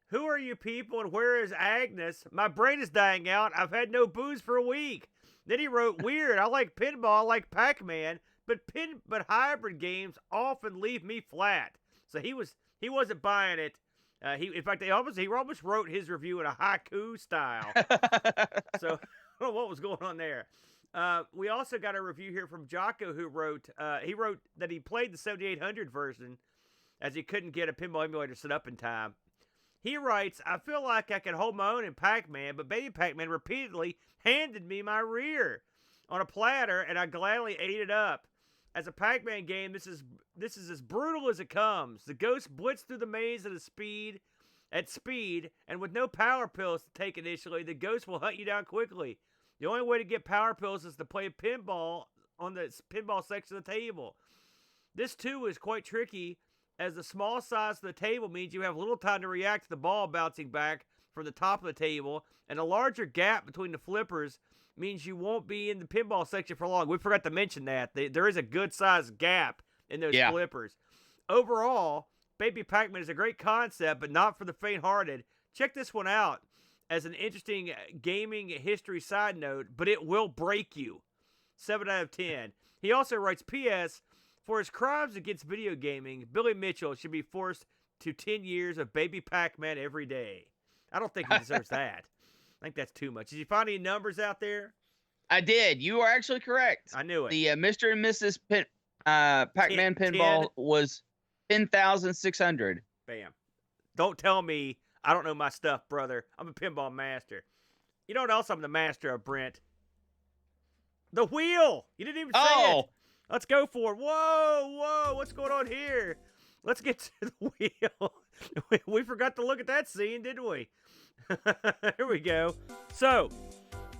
"Who are you people and where is Agnes? My brain is dying out. I've had no booze for a week." Then he wrote, "Weird. I like pinball, I like Pac-Man, but hybrid games often leave me flat." So he wasn't buying it. He almost wrote his review in a haiku style. So I don't know what was going on there. We also got a review here from Jocko, who wrote that he played the 7800 version as he couldn't get a pinball emulator set up in time. He writes, "I feel like I could hold my own in Pac-Man, but Baby Pacman repeatedly handed me my rear on a platter, and I gladly ate it up. As a Pac-Man game, this is as brutal as it comes. The Ghost Blitz through the maze at speed, and with no power pills to take initially, the Ghost will hunt you down quickly. The only way to get power pills is to play pinball on the pinball section of the table. This, too, is quite tricky, as the small size of the table means you have little time to react to the ball bouncing back from the top of the table, and a larger gap between the flippers means you won't be in the pinball section for long. We forgot to mention that. There is a good-sized gap in those flippers. Overall, Baby Pacman is a great concept, but not for the faint-hearted. Check this one out as an interesting gaming history side note, but it will break you. 7 out of 10. He also writes, P.S., for his crimes against video gaming, Billy Mitchell should be forced to 10 years of Baby Pacman every day. I don't think he deserves that. I think that's too much. Did you find any numbers out there? I did. You are actually correct. I knew it. The Mr. and Mrs. Pac-Man pinball was 10,600. Bam. Don't tell me I don't know my stuff, brother. I'm a pinball master. You know what else I'm the master of, Brent? The wheel. You didn't even say it. Let's go for it. Whoa. What's going on here? Let's get to the wheel. We forgot to look at that scene, didn't we? Here we go. So,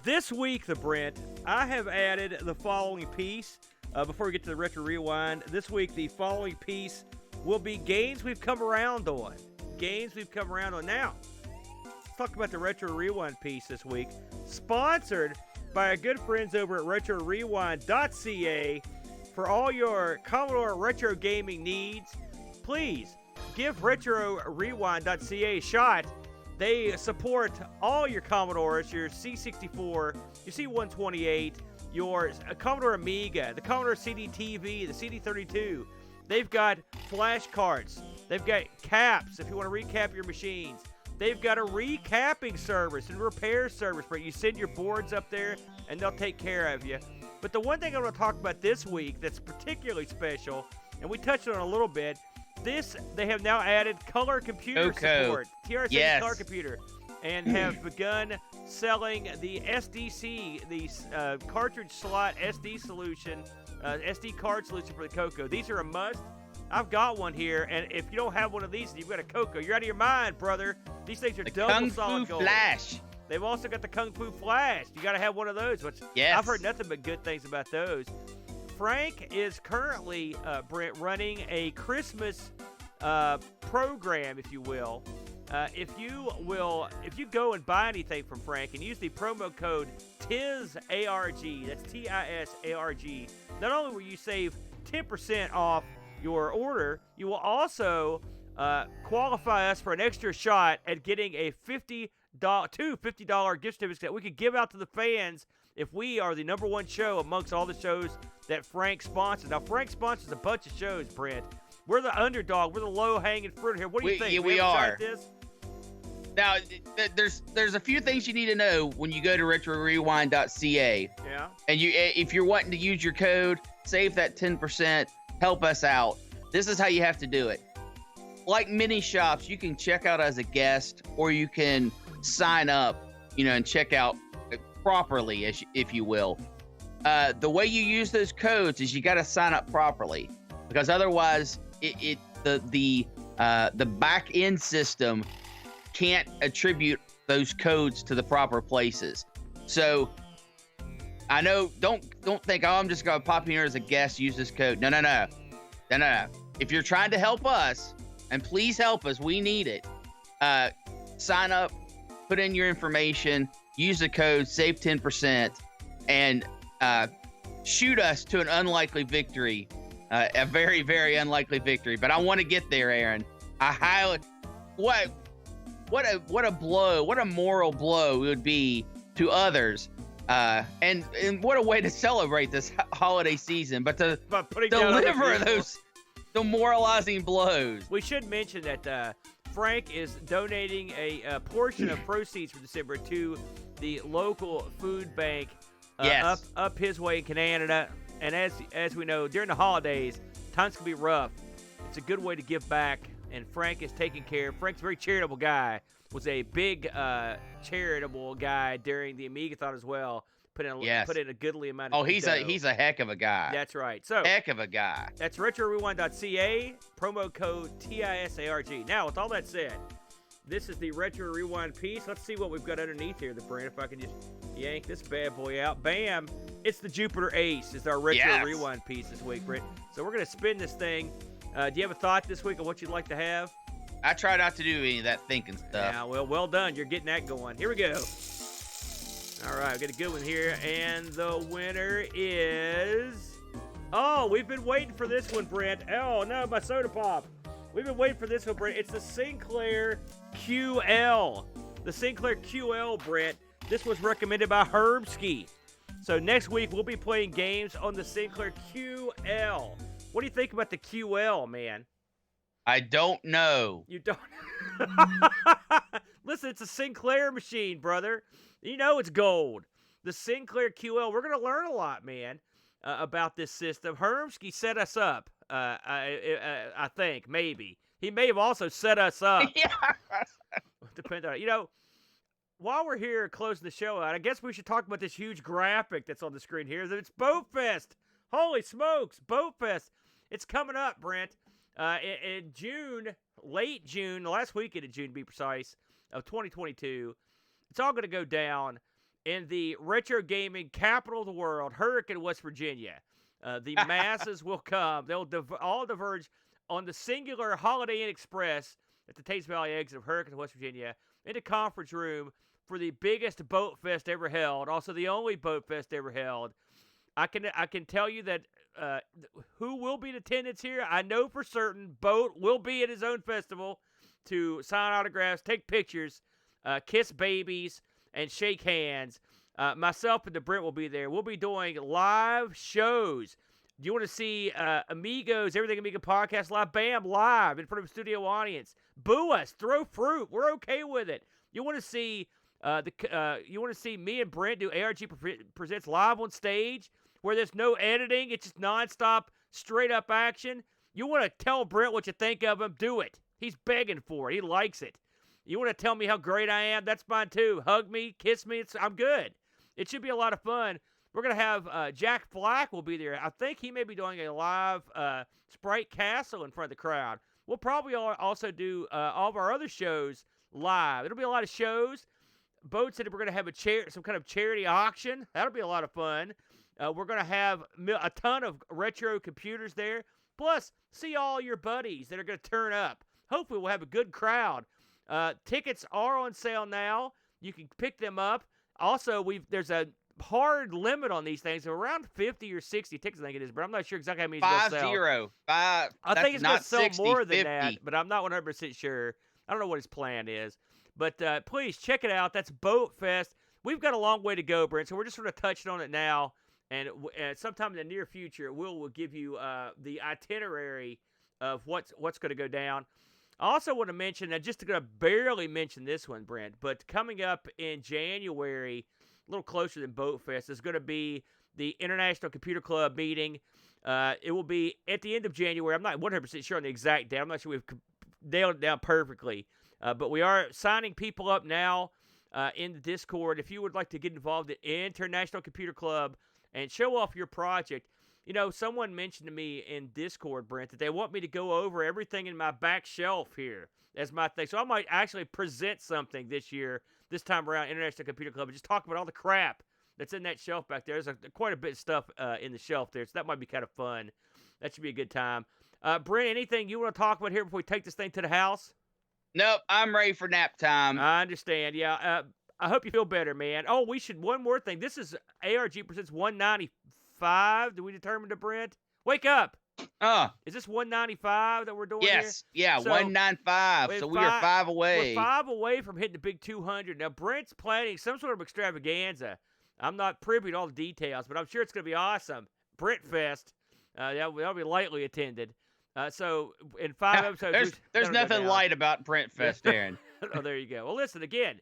this week, Brent, I have added the following piece. Before we get to the Retro Rewind, this week, the following piece will be games we've come around on. Games we've come around on. Now, let's talk about the Retro Rewind piece this week. Sponsored by our good friends over at RetroRewind.ca. For all your Commodore retro gaming needs, please give RetroRewind.ca a shot. They support all your Commodores, your C64, your C128, your Commodore Amiga, the Commodore CD-TV, the CD32. They've got flash cards. They've got caps if you want to recap your machines. They've got a recapping service and repair service where you send your boards up there and they'll take care of you. But the one thing I want to talk about this week that's particularly special, and we touched on it a little bit, they have now added color computer support. TRS-80 color computer. And have begun selling the SDC, the cartridge slot SD solution, SD card solution for the Coco. These are a must. I've got one here, and if you don't have one of these and you've got a Coco, you're out of your mind, brother. These things are double solid gold. Flash. They've also got the Kung Fu Flash. You got to have one of those. Which I've heard nothing but good things about those. Frank is currently, Brent, running a Christmas program, if you will. If you go and buy anything from Frank and use the promo code TISARG, that's TISARG, not only will you save 10% off your order, you will also qualify us for an extra shot at getting a $50 gift certificates that we could give out to the fans if we are the #1 show amongst all the shows that Frank sponsors. Now, Frank sponsors a bunch of shows, Brent. We're the underdog. We're the low-hanging fruit here. What do you think? Yeah, we are. This? Now, there's a few things you need to know when you go to RetroRewind.ca. Yeah. And if you're wanting to use your code, save that 10%, help us out. This is how you have to do it. Like many shops, you can check out as a guest, or you can sign up, and check out properly, if you will. The way you use those codes is you got to sign up properly, because otherwise, the back end system can't attribute those codes to the proper places. So I know, don't think, I'm just gonna pop in here as a guest, use this code. No. If you're trying to help us, and please help us, we need it. Sign up, put in your information, use the code, save 10%, and shoot us to an unlikely victory, a very, very unlikely victory. But I want to get there, Aaron. What a blow, what a moral blow it would be to others, and what a way to celebrate this holiday season, but to deliver those demoralizing blows. We should mention that Frank is donating a portion of proceeds from December to the local food bank up his way in Canada. And as we know, during the holidays, times can be rough. It's a good way to give back. And Frank is taking care. Frank's a very charitable guy. Was a big charitable guy during the Amigathon as well. Put in a goodly amount of he's a heck of a guy. That's right. So heck of a guy. That's RetroRewind.ca, promo code TISARG. Now, with all that said, this is the Retro Rewind piece. Let's see what we've got underneath here, Brent. If I can just yank this bad boy out. Bam! It's the Jupiter Ace. It's our Retro Rewind piece this week, Brent. So we're gonna spin this thing. Do you have a thought this week on what you'd like to have? I try not to do any of that thinking stuff. Yeah, well done. You're getting that going. Here we go. All right, we got a good one here, and the winner is... Oh, we've been waiting for this one, Brent. Oh, no, my soda pop. We've been waiting for this one, Brent. It's the Sinclair QL. The Sinclair QL, Brent. This was recommended by Herbski. So next week, we'll be playing games on the Sinclair QL. What do you think about the QL, man? I don't know. You don't? Listen, it's a Sinclair machine, brother. You know it's gold. The Sinclair QL. We're going to learn a lot, man, about this system. Hermsky set us up, I think, maybe. He may have also set us up. Yeah. Depends on it. You know, while we're here closing the show out, I guess we should talk about this huge graphic that's on the screen here. It's Boat Fest. Holy smokes, Boat Fest. It's coming up, Brent. In June, late June, the last weekend of June to be precise, of 2022, it's all going to go down in the retro gaming capital of the world, Hurricane, West Virginia. The masses will come. They'll all diverge on the singular Holiday Inn Express at the Tates Valley exit of Hurricane, West Virginia, into conference room for the biggest boat fest ever held, also the only boat fest ever held. I can tell you that who will be in attendance here. I know for certain Boat will be at his own festival to sign autographs, take pictures, kiss babies, and shake hands. Myself and the Brent will be there. We'll be doing live shows. Do you want to see Amigos, Everything Amigo Podcast Live? Bam, live in front of a studio audience. Boo us, throw fruit. We're okay with it. You want to see me and Brent do ARG Presents live on stage, where there's no editing, it's just nonstop, straight up action. You want to tell Brent what you think of him, do it. He's begging for it. He likes it. You want to tell me how great I am? That's fine too. Hug me, kiss me. I'm good. It should be a lot of fun. We're going to have Jack Flack will be there. I think he may be doing a live Sprite Castle in front of the crowd. We'll probably also do all of our other shows live. It'll be a lot of shows. Boat said we're going to have some kind of charity auction. That'll be a lot of fun. We're going to have a ton of retro computers there. Plus, see all your buddies that are going to turn up. Hopefully, we'll have a good crowd. Tickets are on sale now. You can pick them up. Also, there's a hard limit on these things. Around 50 or 60 tickets, I think it is, but I'm not sure exactly how many it's going to sell. I think it's going to sell 60, more than 50. That, but I'm not 100% sure. I don't know what his plan is. But please, check it out. That's Boat Fest. We've got a long way to go, Brent, so we're just sort of touching on it now. And sometime in the near future, we'll give you the itinerary of what's going to go down. I also want to mention, just going to barely mention this one, Brent, but coming up in January, a little closer than Boat Fest, is going to be the International Computer Club meeting. It will be at the end of January. I'm not 100% sure on the exact date. I'm not sure we've nailed it down perfectly. But we are signing people up now in the Discord. If you would like to get involved in International Computer Club and show off your project. You know, someone mentioned to me in Discord, Brent, that they want me to go over everything in my back shelf here as my thing. So I might actually present something this time around, International Computer Club, and just talk about all the crap that's in that shelf back there. There's quite a bit of stuff in the shelf there, so that might be kind of fun. That should be a good time. Brent, anything you want to talk about here before we take this thing to the house? Nope, I'm ready for nap time. I understand, yeah. I hope you feel better, man. Oh, one more thing. This is ARG Presents 195. Did we determine to Brent? Wake up. Is this 195 that we're doing here? Yes. Yeah, so 195. So we are 5 away. We're 5 away from hitting the big 200. Now, Brent's planning some sort of extravaganza. I'm not privy to all the details, but I'm sure it's going to be awesome. Brent Fest. That'll be lightly attended. So in 5 episodes... There's nothing light about Brent Fest, Aaron. Oh, there you go. Well, listen, again...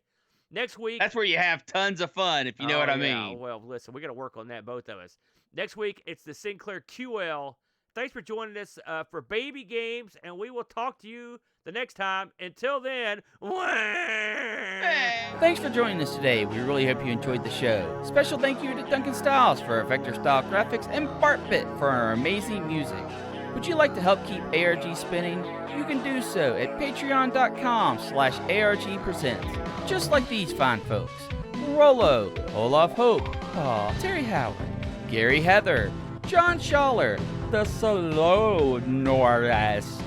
Next week... That's where you have tons of fun, if you know what I mean. Well, listen, we got to work on that, both of us. Next week, it's the Sinclair QL. Thanks for joining us for Baby Games, and we will talk to you the next time. Until then... Thanks for joining us today. We really hope you enjoyed the show. Special thank you to Duncan Styles for our vector-style graphics and Bartbit for our amazing music. Would you like to help keep ARG spinning? You can do so at patreon.com/ARG Presents. Just like these fine folks. Rollo, Olaf Hope, Terry Howard, Gary Heather, John Schaller, the Slow Norris,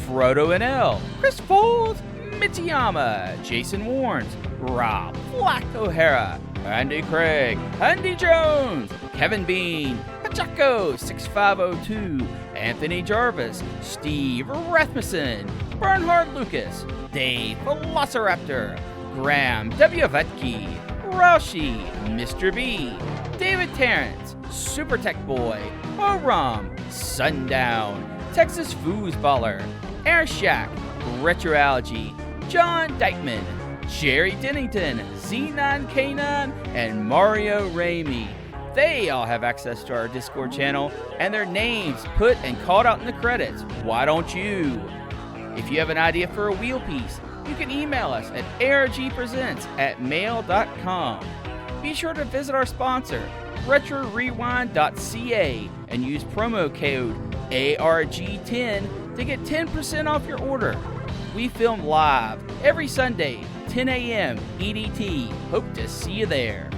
Frodo and L, Chris Folds, Mitsuyama, Jason Warnes, Rob Black O'Hara, Andy Craig, Andy Jones, Kevin Bean, Pachaco 6502, Anthony Jarvis, Steve Rasmussen, Bernhard Lucas, Dave Velociraptor, Graham W. Vetke, Roushi, Mr. B, David Terrence, Super Tech Boy, Oram, Sundown, Texas Foosballer, Air Shack, Retroalgy, John Dykeman, Jerry Dennington, Z9K9, and Mario Ramey. They all have access to our Discord channel and their names put and called out in the credits. Why don't you? If you have an idea for a wheel piece, you can email us at argpresents@mail.com. Be sure to visit our sponsor, RetroRewind.ca, and use promo code ARG10 to get 10% off your order. We film live every Sunday, 10 a.m. EDT. Hope to see you there.